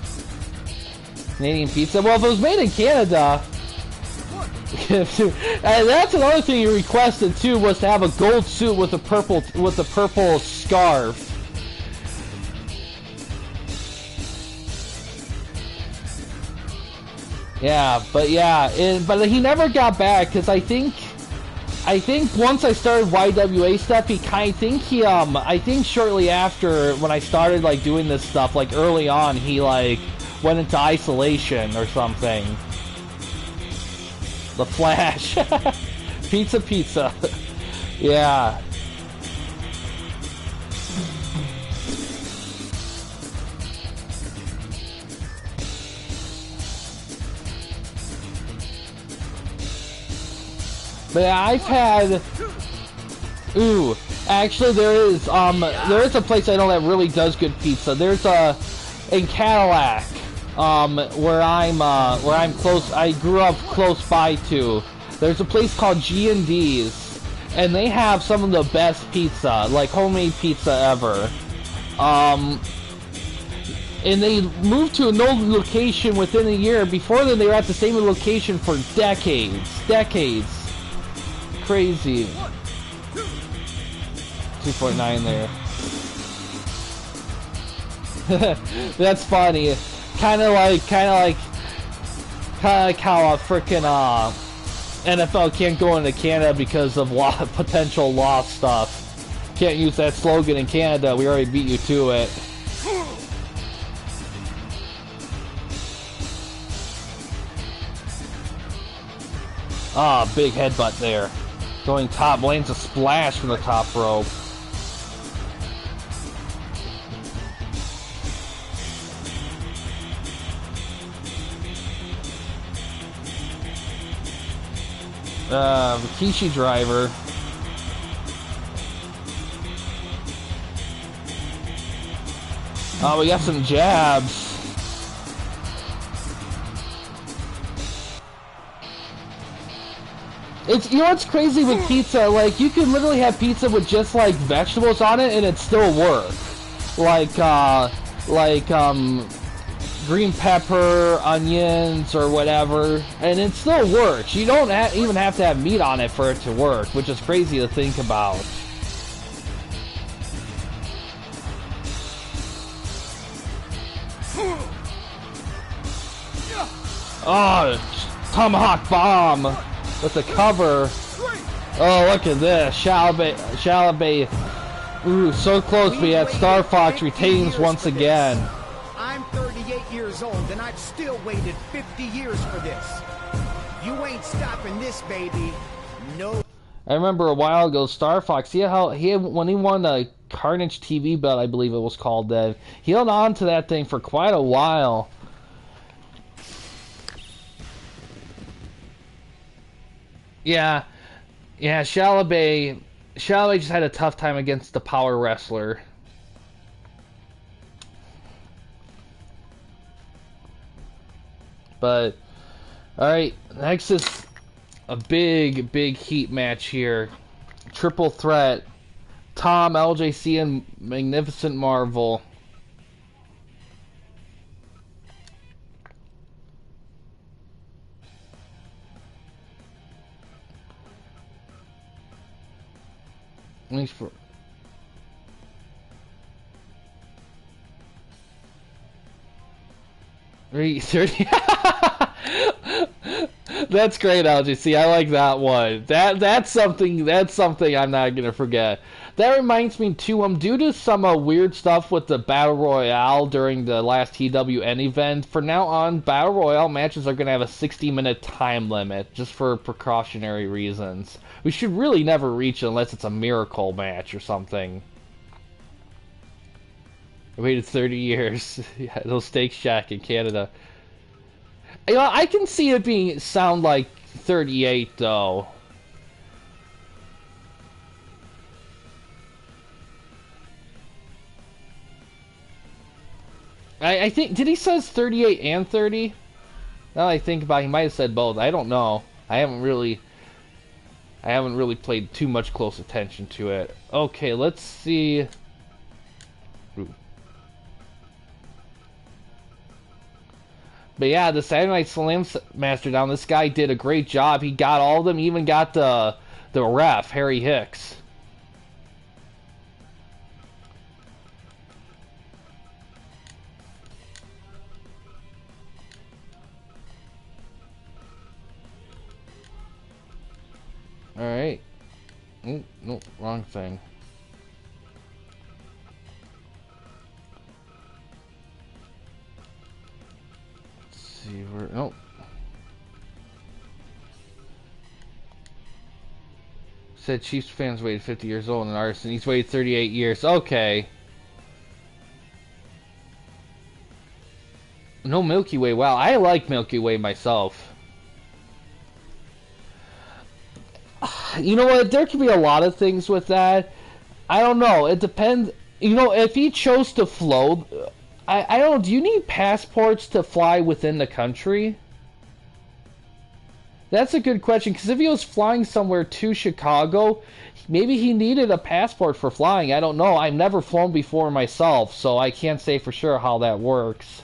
Canadian pizza. Well, if it was made in Canada, and that's another thing he requested too, was to have a gold suit with a purple scarf. Yeah, but but he never got back because I think once I started YWA stuff, I think shortly after when I started like doing this stuff, like early on, he like went into isolation or something. The Flash. Pizza. Yeah. But I've had, actually there is a place I know that really does good pizza. There's in Cadillac, where I'm close. I grew up close by to. There's a place called G&D's, and they have some of the best pizza, like homemade pizza ever. And they moved to a new location within a year. Before then, they were at the same location for decades. Crazy. 2.9 there. That's funny. Kind of like how a frickin' NFL can't go into Canada because of potential law stuff. Can't use that slogan in Canada. We already beat you to it. Ah, big headbutt there. Going top, lands a splash from the top rope. Rikishi driver. Oh, we got some jabs. It's, you know what's crazy with pizza, like, you can literally have pizza with just, like, vegetables on it and it still work. Like, green pepper, onions, or whatever, and it still works. You don't even have to have meat on it for it to work, which is crazy to think about. Oh, tomahawk bomb with the cover. Oh, look at this. Shalabay. Ooh, so close, but yet Star Fox retains once again. I'm 38 years old, and I've still waited 50 years for this. You ain't stopping this, baby. No. I remember a while ago, Star Fox, when he won the Carnage TV belt, I believe it was called then, he held on to that thing for quite a while. Yeah, Shalabay just had a tough time against the power wrestler. But, alright, next is a big heat match here. Triple threat. Tom, LJC, and Magnificent Marvel. At least for... That's great, LGC. I like that one. That's something I'm not gonna forget. That reminds me too. Due to some weird stuff with the Battle Royale during the last TWN event, for now on, Battle Royale matches are gonna have a 60-minute time limit, just for precautionary reasons. We should really never reach it unless it's a miracle match or something. I waited 30 years. Yeah, those Steak Shack in Canada. You know, I can see it sound like 38 though. I think, did he says 38 and 30? Now that I think about it, he might have said both. I don't know. I haven't really played too much close attention to it. Okay, let's see. Ooh. But yeah, the Saturday Night Slam Master down, this guy did a great job. He got all of them, he even got the ref, Harry Hicks. Alright. Nope, wrong thing. See where, nope. Said Chiefs fans waited 50 years old in arson. He's waited 38 years. Okay. No Milky Way. Wow, I like Milky Way myself. You know what? There could be a lot of things with that. I don't know. It depends. You know, if he chose to float, I don't know. Do you need passports to fly within the country? That's a good question, because if he was flying somewhere to Chicago, maybe he needed a passport for flying. I don't know. I've never flown before myself, so I can't say for sure how that works.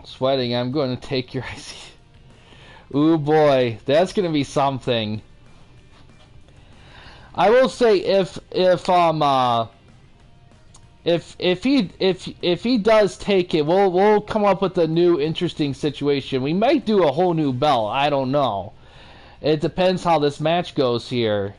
Sweating, I'm going to take your IC. Ooh boy, that's going to be something. I will say if he does take it, we'll come up with a new interesting situation. We might do a whole new belt. I don't know. It depends how this match goes here.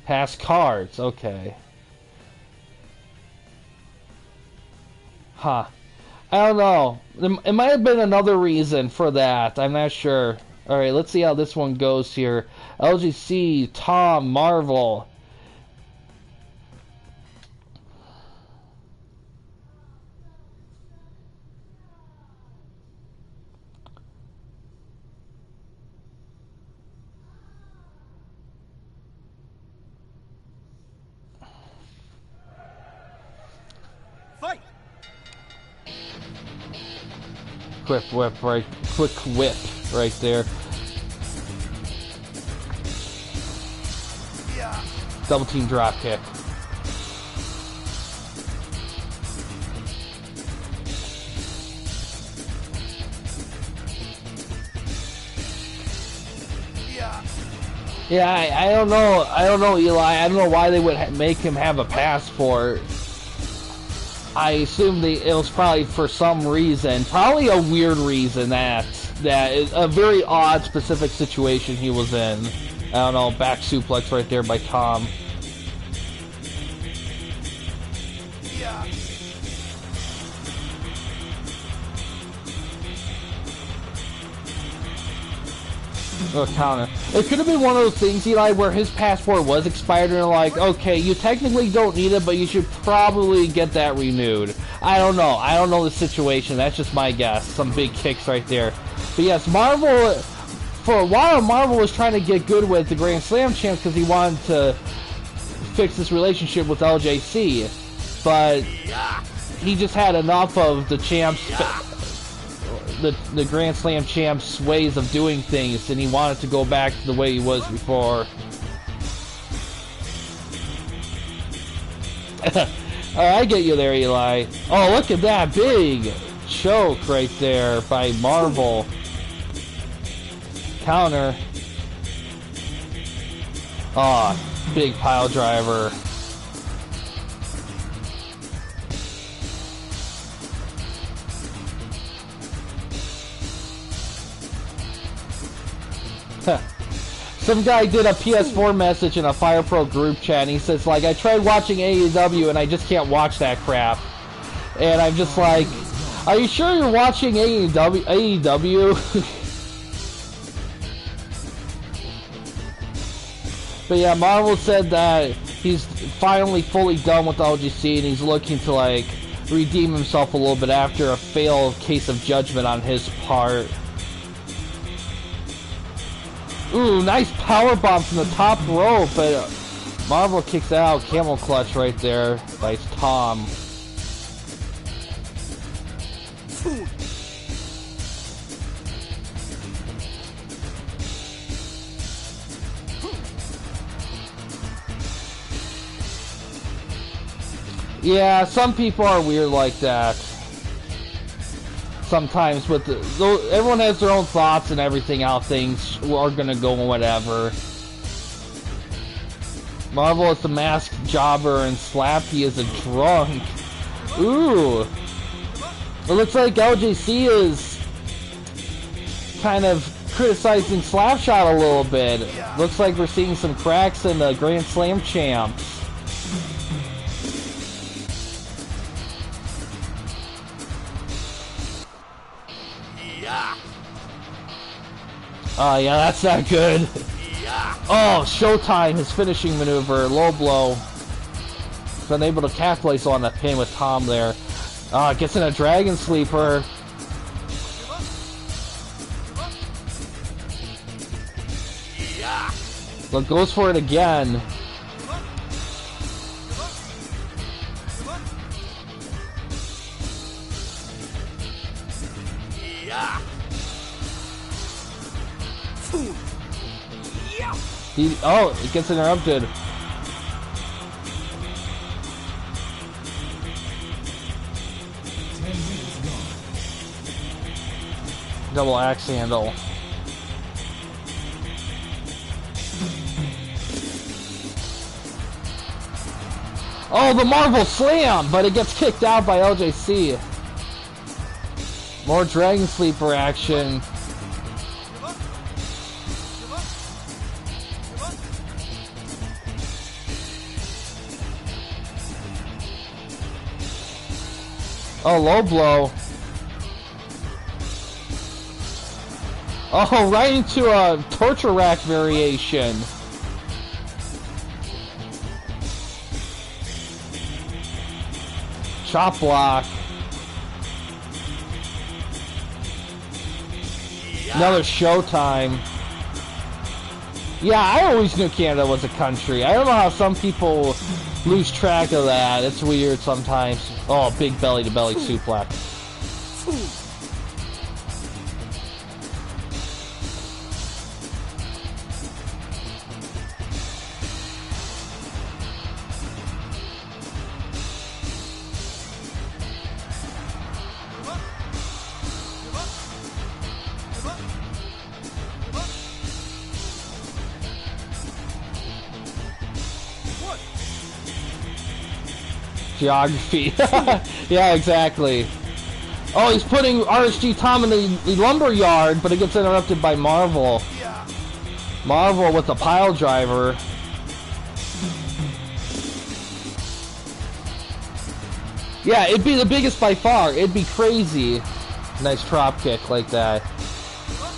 Pass cards, okay. Huh. I don't know. It might have been another reason for that. I'm not sure. Alright, let's see how this one goes here. LGC, Tom, Marvel. Quick whip right there. Double team drop kick. Yeah, I don't know. I don't know, Eli. I don't know why they would make him have a passport. I assume it was probably for some reason, probably a weird reason that is a very odd, specific situation he was in. I don't know. Back suplex right there by Tom. Yeah. Oh, counter. It could have been one of those things, Eli, where his passport was expired and they're like, okay, you technically don't need it, but you should probably get that renewed. I don't know. I don't know the situation. That's just my guess. Some big kicks right there. But yes, Marvel, for a while, Marvel was trying to get good with the Grand Slam champs because he wanted to fix this relationship with LJC. But he just had enough of the champs... The Grand Slam champs' ways of doing things, and he wanted to go back to the way he was before. I get you there, Eli. Oh, look at that big choke right there by Marvel. Counter. Oh, big pile driver. Some guy did a PS4 message in a Fire Pro group chat, and he says, like, I tried watching AEW and I just can't watch that crap. And I'm just like, are you sure you're watching AEW? But yeah, Marvel said that he's finally fully done with LGC and he's looking to, like, redeem himself a little bit after a failed case of judgment on his part. Ooh, nice power bomb from the top rope, but Marvel kicks out. Camel clutch right there by Tom. Yeah, some people are weird like that. Sometimes with everyone has their own thoughts and everything, how things are gonna go and whatever. Marvel is the masked jobber and Slappy is a drunk. Ooh. It looks like LJC is kind of criticizing Slapshot a little bit. Looks like we're seeing some cracks in the Grand Slam champs. Oh, yeah, that's not good. Oh, Showtime, his finishing maneuver, low blow. Been able to capitalize on that pin with Tom there. Gets in a Dragon Sleeper. But goes for it again. Oh, it gets interrupted. Double axe handle. Oh, the Marvel Slam, but it gets kicked out by LJC. More Dragon Sleeper action. Oh, low blow. Oh, right into a torture rack variation. Chop block. Another Showtime. Yeah, I always knew Canada was a country. I don't know how some people lose track of that. It's weird sometimes. Oh, big belly-to-belly suplex. geography. Yeah, exactly. Oh, he's putting RSG Tom in the lumber yard, but it gets interrupted by Marvel. Marvel with a pile driver. Yeah, it'd be the biggest by far. It'd be crazy. Nice drop kick like that.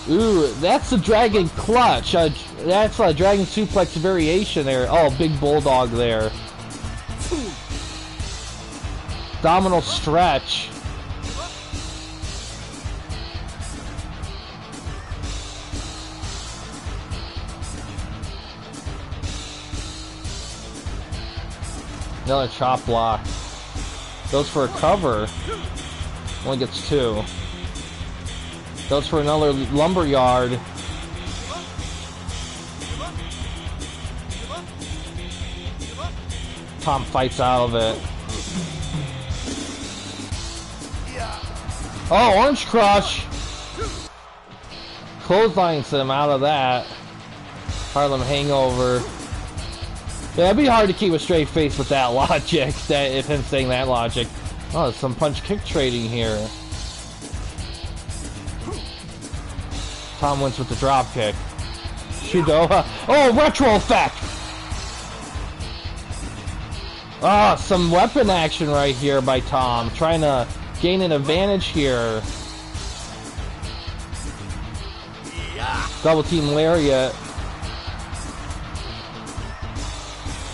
Ooh, that's the Dragon Clutch. That's a Dragon Suplex variation there. Oh, big bulldog there. Abdominal stretch. Another chop block. Goes for a cover. Only gets 2. Goes for another lumberyard. Tom fights out of it. Oh, Orange Crush! Clotheslines him out of that. Harlem Hangover. Yeah, it'd be hard to keep a straight face with that logic, if him saying that logic. Oh, there's some punch-kick trading here. Tom wins with the drop kick. Shudo. Oh, retro effect! Ah, some weapon action right here by Tom. Trying to gain an advantage here. Double team lariat.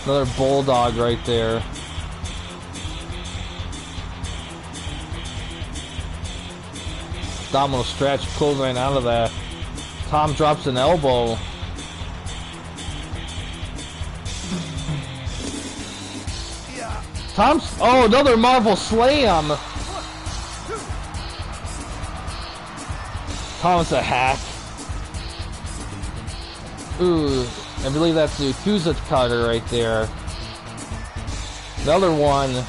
Another bulldog right there. Abdominal stretch, clothesline out of that. Tom drops an elbow. Tom's, oh, another Marvel slam. Tom's a hack. Ooh, I believe that's the Yakuza cutter right there. Another one.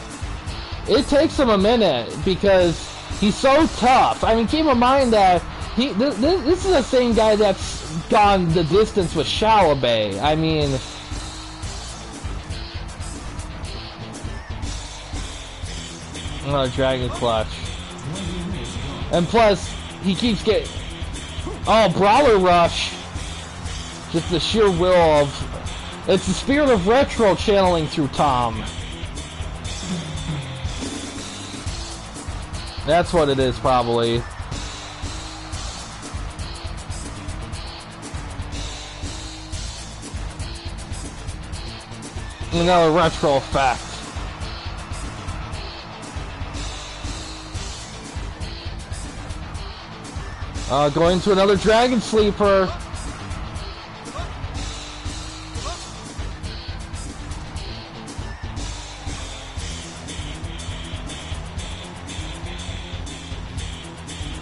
It takes him a minute because he's so tough. I mean, keep in mind that this is the same guy that's gone the distance with Shalabe. I mean, another Dragon Clutch. And plus, he keeps getting... Oh, Brawler Rush. Just the sheer will of... It's the spirit of retro channeling through Tom. That's what it is, probably. Another retro effect. Going to another Dragon Sleeper.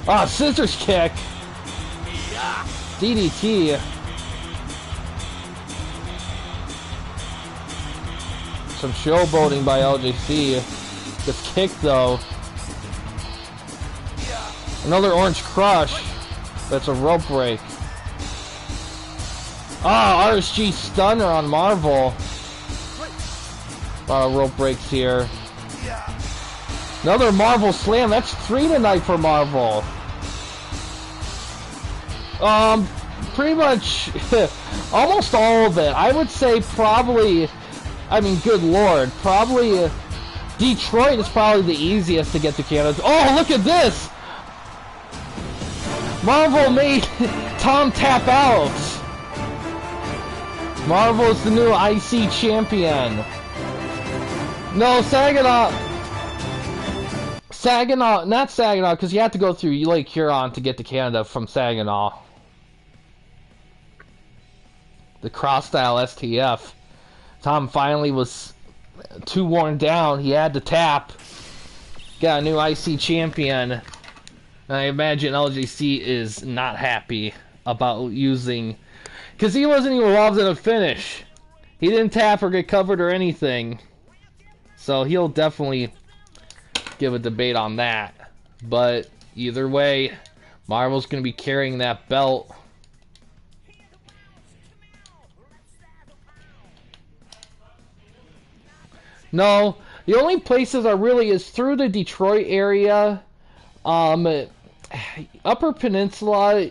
Ah, scissors kick. DDT. Some showboating by LJC. Gets kicked though. Another Orange Crush. That's a rope break. Ah, RSG Stunner on Marvel. A lot of rope breaks here. Another Marvel Slam. That's 3 tonight for Marvel. Pretty much almost all of it. I would say probably, I mean, good lord, probably Detroit is probably the easiest to get to Canada. Oh, look at this! Marvel made Tom tap out. Marvel's the new IC champion. No, Saginaw, not Saginaw, because you have to go through Lake Huron to get to Canada from Saginaw. The cross-style STF. Tom finally was too worn down. He had to tap. Got a new IC champion. And I imagine LJC is not happy about using... Because he wasn't even involved in a finish. He didn't tap or get covered or anything. So he'll definitely give a debate on that. But either way, Marvel's going to be carrying that belt. No, The only places are really is through the Detroit area, Upper Peninsula.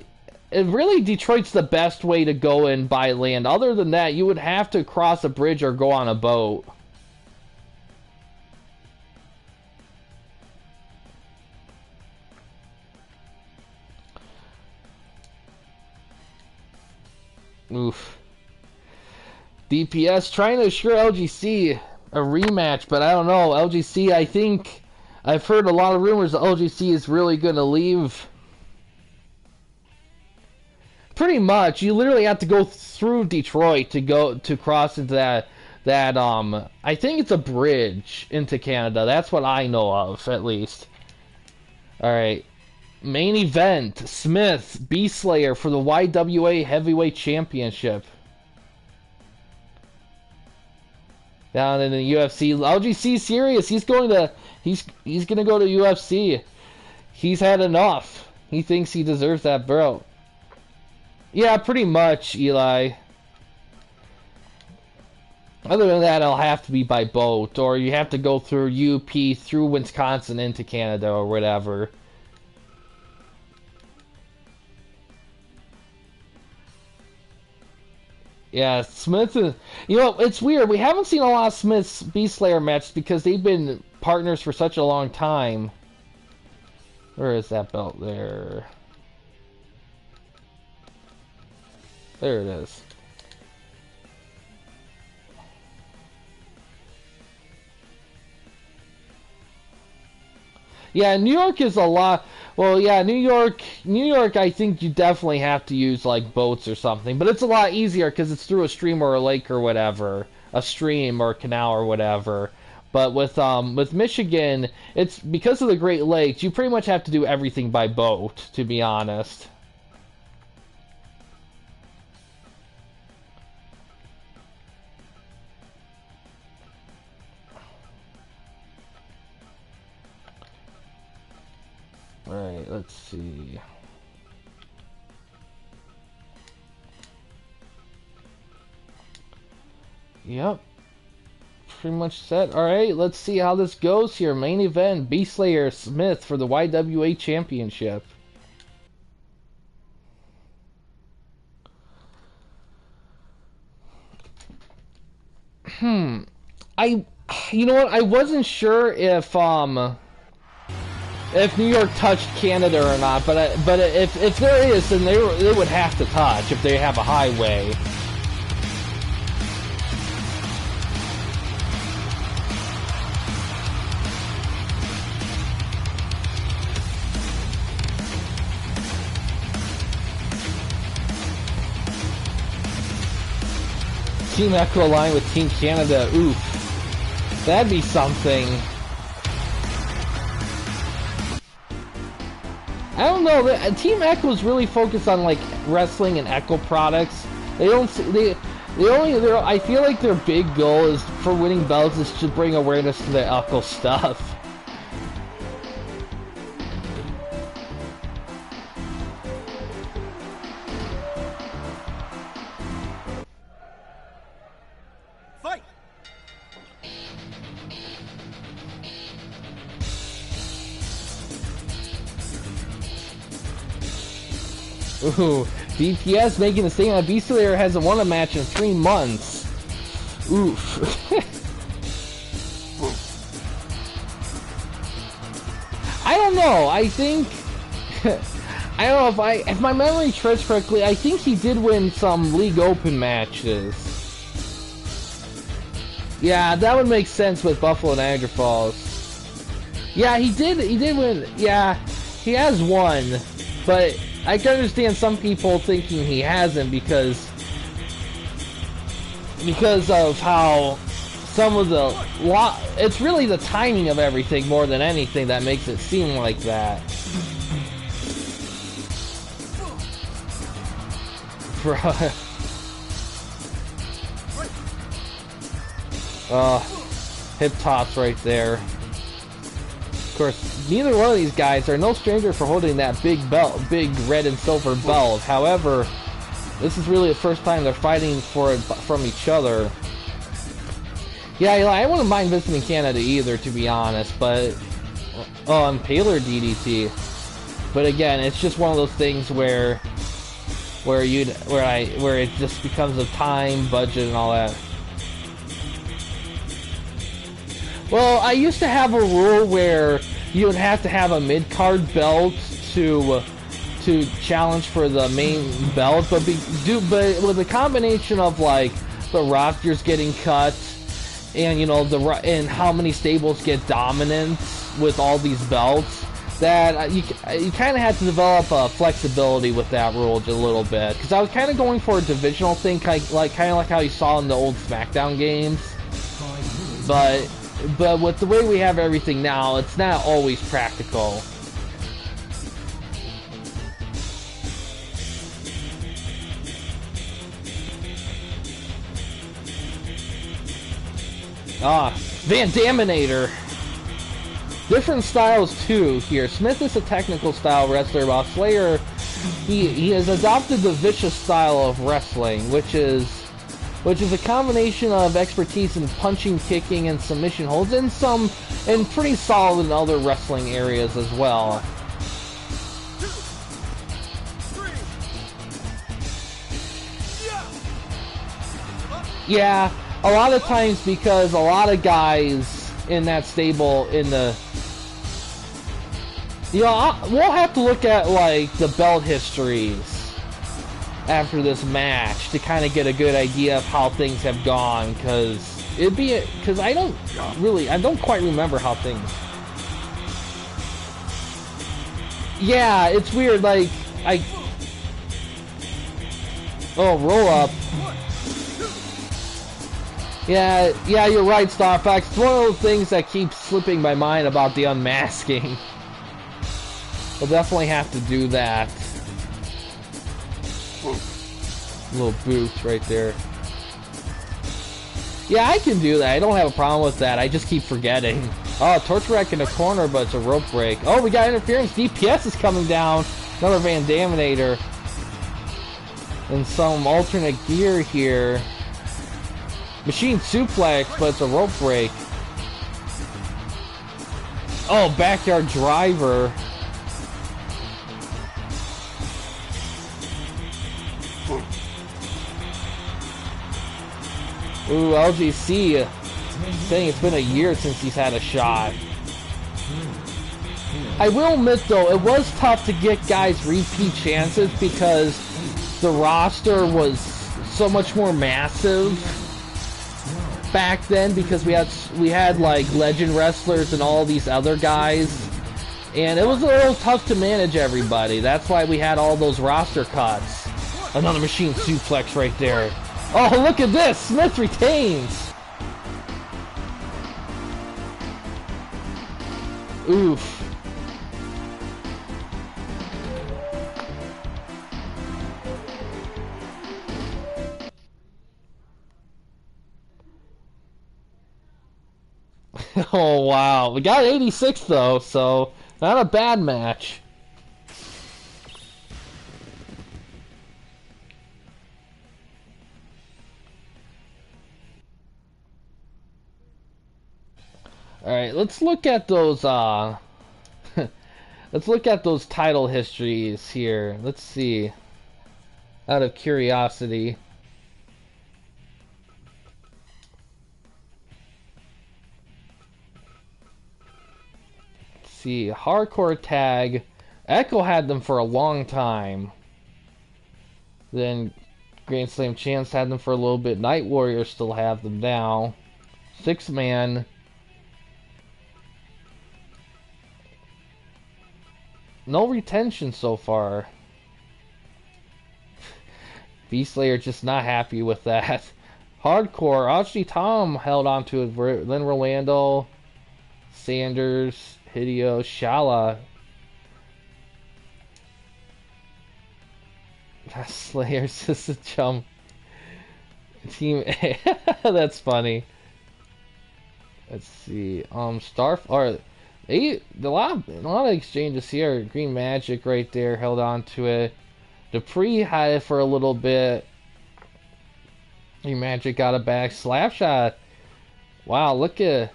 Really, Detroit's the best way to go and buy land. Other than that, you would have to cross a bridge or go on a boat. Oof. DPS trying to assure LGC a rematch, but I don't know. LGC, I think I've heard a lot of rumors that LGC is really going to leave. Pretty much, you literally have to go through Detroit to cross into that I think it's a bridge into Canada. That's what I know of, at least. All right. Main event, Smith, Beastslayer for the YWA Heavyweight Championship. Down in the UFC. LGC serious. He's going to go to UFC. He's had enough. He thinks he deserves that belt. Yeah, pretty much, Eli. Other than that, it'll have to be by boat, or you have to go through UP, through Wisconsin into Canada, or whatever. Yeah, Smith is... You know, it's weird. We haven't seen a lot of Smith's Beastslayer matches because they've been partners for such a long time. Where is that belt there? There it is. Yeah, New York is a lot... Well, yeah, New York, I think you definitely have to use, like, boats or something. But it's a lot easier because it's through a stream or a lake or whatever. A stream or a canal or whatever. But with Michigan, it's because of the Great Lakes, you pretty much have to do everything by boat, to be honest. Alright, let's see. Yep. Pretty much set. Alright, let's see how this goes here. Main event, Beastslayer Smith for the YWA Championship. You know what? I wasn't sure if New York touched Canada or not, but if there is, then they would have to touch if they have a highway. Team Echo line with Team Canada, oof. That'd be something. I don't know. Team Echo's really focused on like wrestling and Echo products. They don't. I feel like their big goal is for winning belts is to bring awareness to the Echo stuff. Fight! Ooh, DPS making a statement. Beastslayer hasn't won a match in 3 months. Oof. I don't know. I think I don't know if my memory serves correctly. I think he did win some League Open matches. Yeah, that would make sense with Buffalo Niagara Falls. Yeah, he did win. Yeah, he has won, but I can understand some people thinking he hasn't because of how some of the it's really the timing of everything more than anything that makes it seem like that. Hip tops right there. Of course, neither one of these guys are no stranger for holding that big belt, big red and silver belt. However, this is really the first time they're fighting for it from each other. Yeah, I wouldn't mind visiting Canada either, to be honest, but... Oh, Impaler DDT. But again, it's just one of those things where it just becomes a time, budget, and all that. Well, I used to have a rule where you would have to have a mid-card belt to challenge for the main belt, but with a combination of like the rosters getting cut and and how many stables get dominant with all these belts, that you kind of had to develop a flexibility with that rule just a little bit, because I was kind of going for a divisional thing, kind of like how you saw in the old SmackDown games, but with the way we have everything now, it's not always practical. Van Daminator. Different styles too here. Smith is a technical style wrestler, while Slayer, he has adopted the vicious style of wrestling, which is a combination of expertise in punching, kicking, and submission holds, and pretty solid in other wrestling areas as well. Yeah, a lot of times, because a lot of guys in that stable we'll have to look at like the belt histories after this match to kind of get a good idea of how things have gone, because I don't quite remember how things. Yeah, it's weird. Like roll up. Yeah, you're right, Starfax. It's one of those things that keeps slipping my mind about the unmasking. We'll definitely have to do that. Little boots right there. Yeah, I can do that. I don't have a problem with that. I just keep forgetting. Oh, torch rack in the corner, but it's a rope break. Oh, we got interference. DPS is coming down. Another Van Daminator. And some alternate gear here. Machine suplex, but it's a rope break. Oh, backyard driver. Ooh, LGC saying it's been a year since he's had a shot. I will admit though, it was tough to get guys repeat chances because the roster was so much more massive back then, because we had like legend wrestlers and all these other guys, and it was a little tough to manage everybody. That's why we had all those roster cuts. Another machine suplex right there. Oh, look at this! Smith retains! Oof. Oh, wow. We got 86 though, so not a bad match. Alright, let's look at those, let's look at those title histories here. Let's see. Out of curiosity. Let's see. Hardcore Tag. Echo had them for a long time. Then Grand Slam Champs had them for a little bit. Night Warriors still have them now. 6-man. No retention so far. Beastlayer just not happy with that. Hardcore. Actually, Tom held on to it. Then Rolando, Sanders, Hideo, Shala. Slayer's just a chump. Team A. That's funny. Let's see. A lot of exchanges here. Green Magic right there held on to it. Dupree had it for a little bit. Green Magic got it back. Slapshot Wow, look at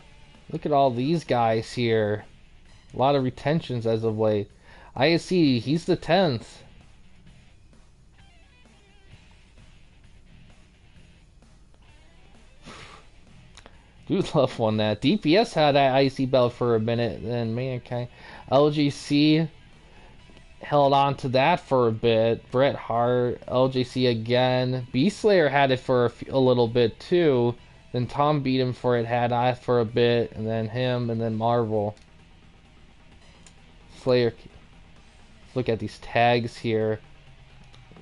all these guys here. A lot of retentions as of late. ISC, he's the 10th. Dude, love one that. DPS had that IC belt for a minute, and Mankind. LGC held on to that for a bit. Bret Hart, LGC again. Beastslayer had it for a little bit too. Then Tom beat him for it, had I for a bit, and then him, and then Marvel. Slayer. Let's look at these tags here.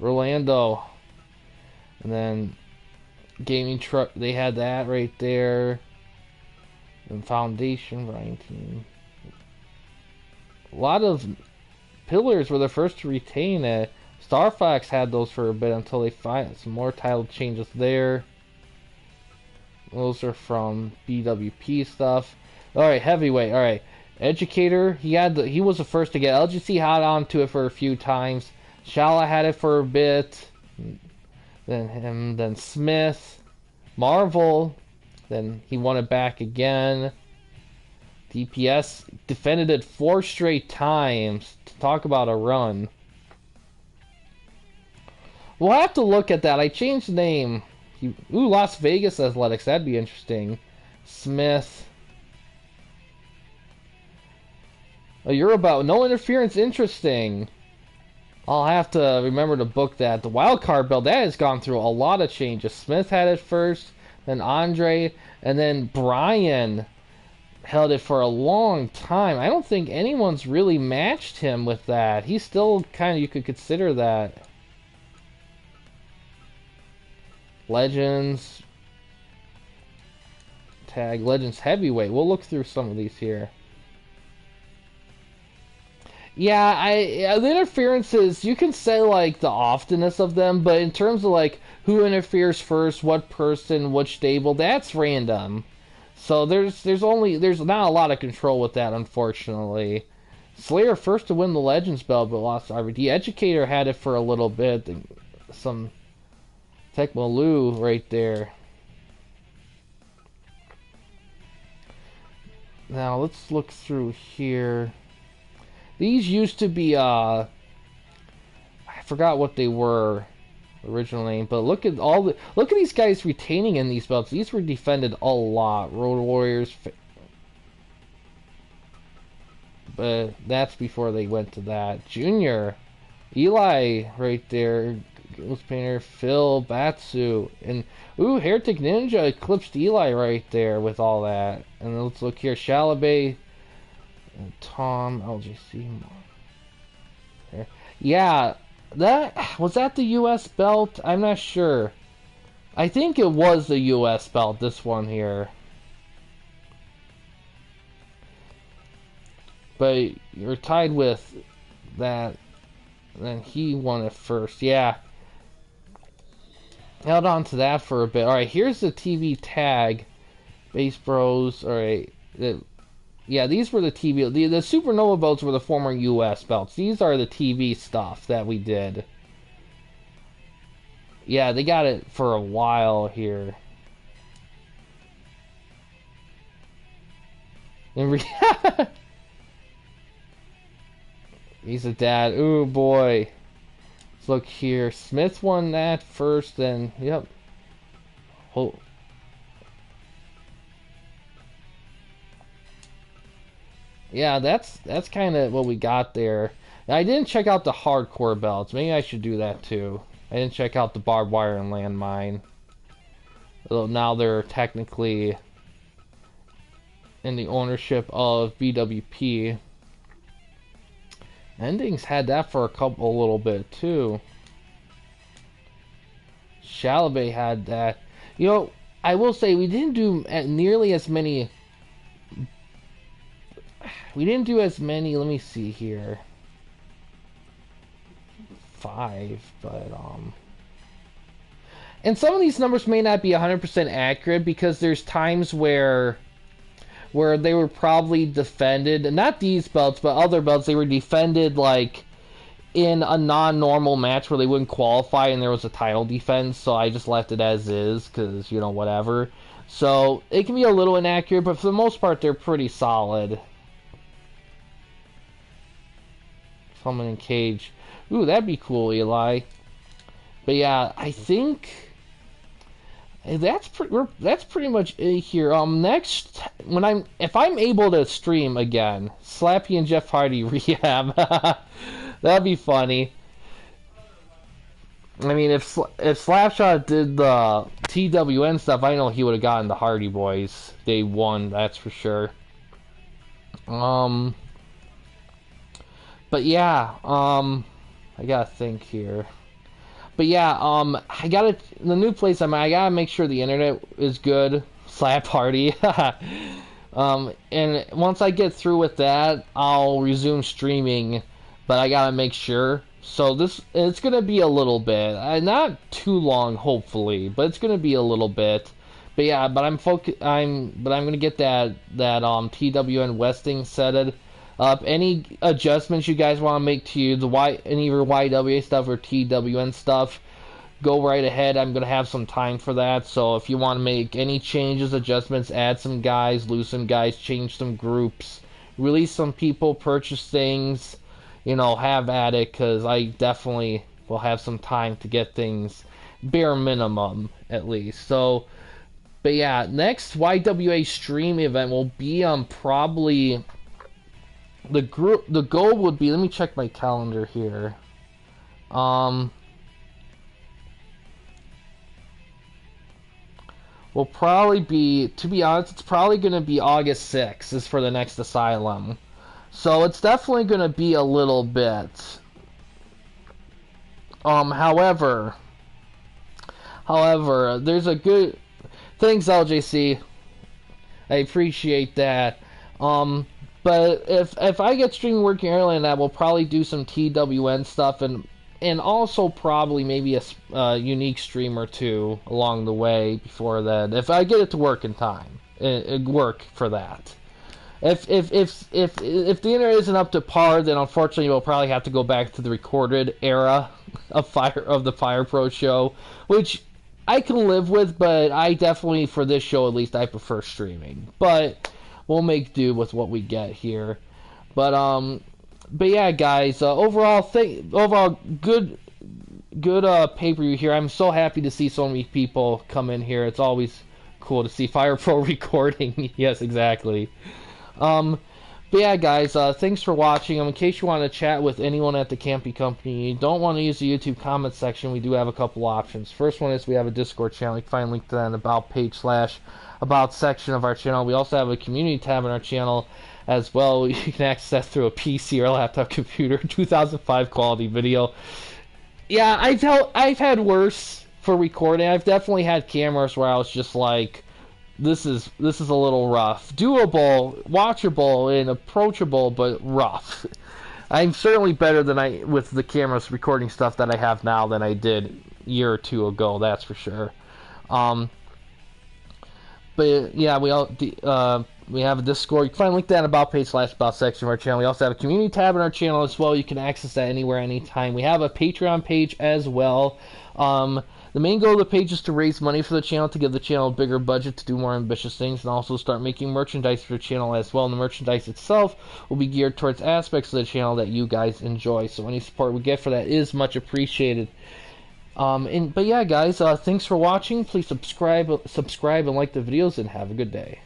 Rolando. And then Gaming Truck, they had that right there. And Foundation, Ryan Team. A lot of Pillars were the first to retain it. Star Fox had those for a bit until they find some more title changes there. Those are from BWP stuff. Alright, Heavyweight, alright. Educator, he was the first to get. LGC had on to it for a few times. Shala had it for a bit. Then him, then Smith. Marvel, then he won it back again. DPS defended it 4 straight times. To talk about a run. We'll have to look at that. I changed the name. Ooh, Las Vegas Athletics. That'd be interesting. Smith. Oh, you're about no interference. Interesting. I'll have to remember to book that. The wild card belt, that has gone through a lot of changes. Smith had it first, then Andre, and then Brian held it for a long time. I don't think anyone's really matched him with that. He's still kind of, you could consider that. Legends. Tag Legends Heavyweight. We'll look through some of these here. Yeah, the interferences, you can say like the oftenness of them, but in terms of like who interferes first, what person, which stable, that's random. So there's not a lot of control with that, unfortunately. Slayer first to win the Legends belt, but lost to RVD. Educator had it for a little bit. Some Tecmo Lu right there. Now let's look through here. These used to be, I forgot what they were originally, but look at these guys retaining in these belts. These were defended a lot. Road Warriors, but that's before they went to that. Junior, Eli right there, Ghost Painter, Phil, Batsu, and ooh, Heretic Ninja eclipsed Eli right there with all that. And let's look here, Shalabay. And Tom, LGC. Yeah, was that the US belt? I'm not sure. I think it was the US belt, this one here. But you're tied with that. Then he won it first. Yeah. Held on to that for a bit. Alright, here's the TV tag. Base Bros. Alright. Yeah, these were the TV. The Supernova belts were the former US belts. These are the TV stuff that we did. Yeah, they got it for a while here. He's a dad. Ooh, boy. Let's look here. Smith won that first, then, yep. Oh. Yeah, that's kind of what we got there. Now, I didn't check out the hardcore belts. Maybe I should do that too. I didn't check out the barbed wire and landmine. Although now they're technically in the ownership of BWP. Endings had that for a little bit too. Shalabay had that. You know, I will say we didn't do nearly as many. We didn't do as many. Let me see here. 5, but and some of these numbers may not be 100% accurate because there's times where they were probably defended, and not these belts, but other belts, they were defended like in a non-normal match where they wouldn't qualify and there was a title defense, so I just left it as is, because, you know, whatever. So, it can be a little inaccurate, but for the most part, they're pretty solid. Someone in cage. Ooh, that'd be cool, Eli. But yeah, I think that's pretty much it here. Next, if I'm able to stream again, Slappy and Jeff Hardy rehab. That'd be funny. I mean, if Slapshot did the TWN stuff, I know he would have gotten the Hardy Boys day one. That's for sure. But yeah, I gotta think here. But yeah, the new place I gotta make sure the internet is good. Slap Hardy. And once I get through with that, I'll resume streaming. But I gotta make sure. So it's gonna be a little bit, not too long, hopefully, but it's gonna be a little bit. But yeah, I'm gonna get that TWN Westing set up. Any adjustments you guys want to make to any of your YWA stuff or TWN stuff, go right ahead. I'm gonna have some time for that. So if you want to make any changes, adjustments, add some guys, lose some guys, change some groups, release some people, purchase things, you know, have at it, because I definitely will have some time to get things bare minimum at least. So, but yeah, next YWA stream event will be probably the goal would be, let me check my calendar here. Will probably be, to be honest, it's probably going to be August 6th is for the next Asylum. So it's definitely going to be a little bit. However, there's a good... Thanks, LJC. I appreciate that. But if I get streaming working early on that, we'll probably do some TWN stuff and also probably maybe a unique stream or two along the way before that. If I get it to work in time, work for that. If the internet isn't up to par, then unfortunately we'll probably have to go back to the recorded era of the Fire Pro show, which I can live with, but I definitely, for this show at least, I prefer streaming. But we'll make do with what we get here. But yeah, guys, overall good pay-per-view here. I'm so happy to see so many people come in here. It's always cool to see Fire Pro recording. Yes, exactly. But yeah, guys, thanks for watching. In case you want to chat with anyone at the Campy Company, you don't want to use the YouTube comment section, we do have a couple options. First one is we have a Discord channel. You can find a link to that in the About page / About section of our channel. We also have a community tab in our channel as well. You can access through a PC or laptop computer, 2005 quality video. Yeah, I've had worse for recording. I've definitely had cameras where I was just like, this is a little rough. Doable, watchable, and approachable, but rough. I'm certainly better than with the cameras recording stuff that I have now than I did a year or two ago, that's for sure. But yeah, we have a Discord. You can find a link to that in About page / About section of our channel. We also have a community tab in our channel as well. You can access that anywhere, anytime. We have a Patreon page as well. The main goal of the page is to raise money for the channel, to give the channel a bigger budget to do more ambitious things, and also start making merchandise for the channel as well. And the merchandise itself will be geared towards aspects of the channel that you guys enjoy. So any support we get for that is much appreciated. But yeah, guys, thanks for watching. Please subscribe and like the videos, and have a good day.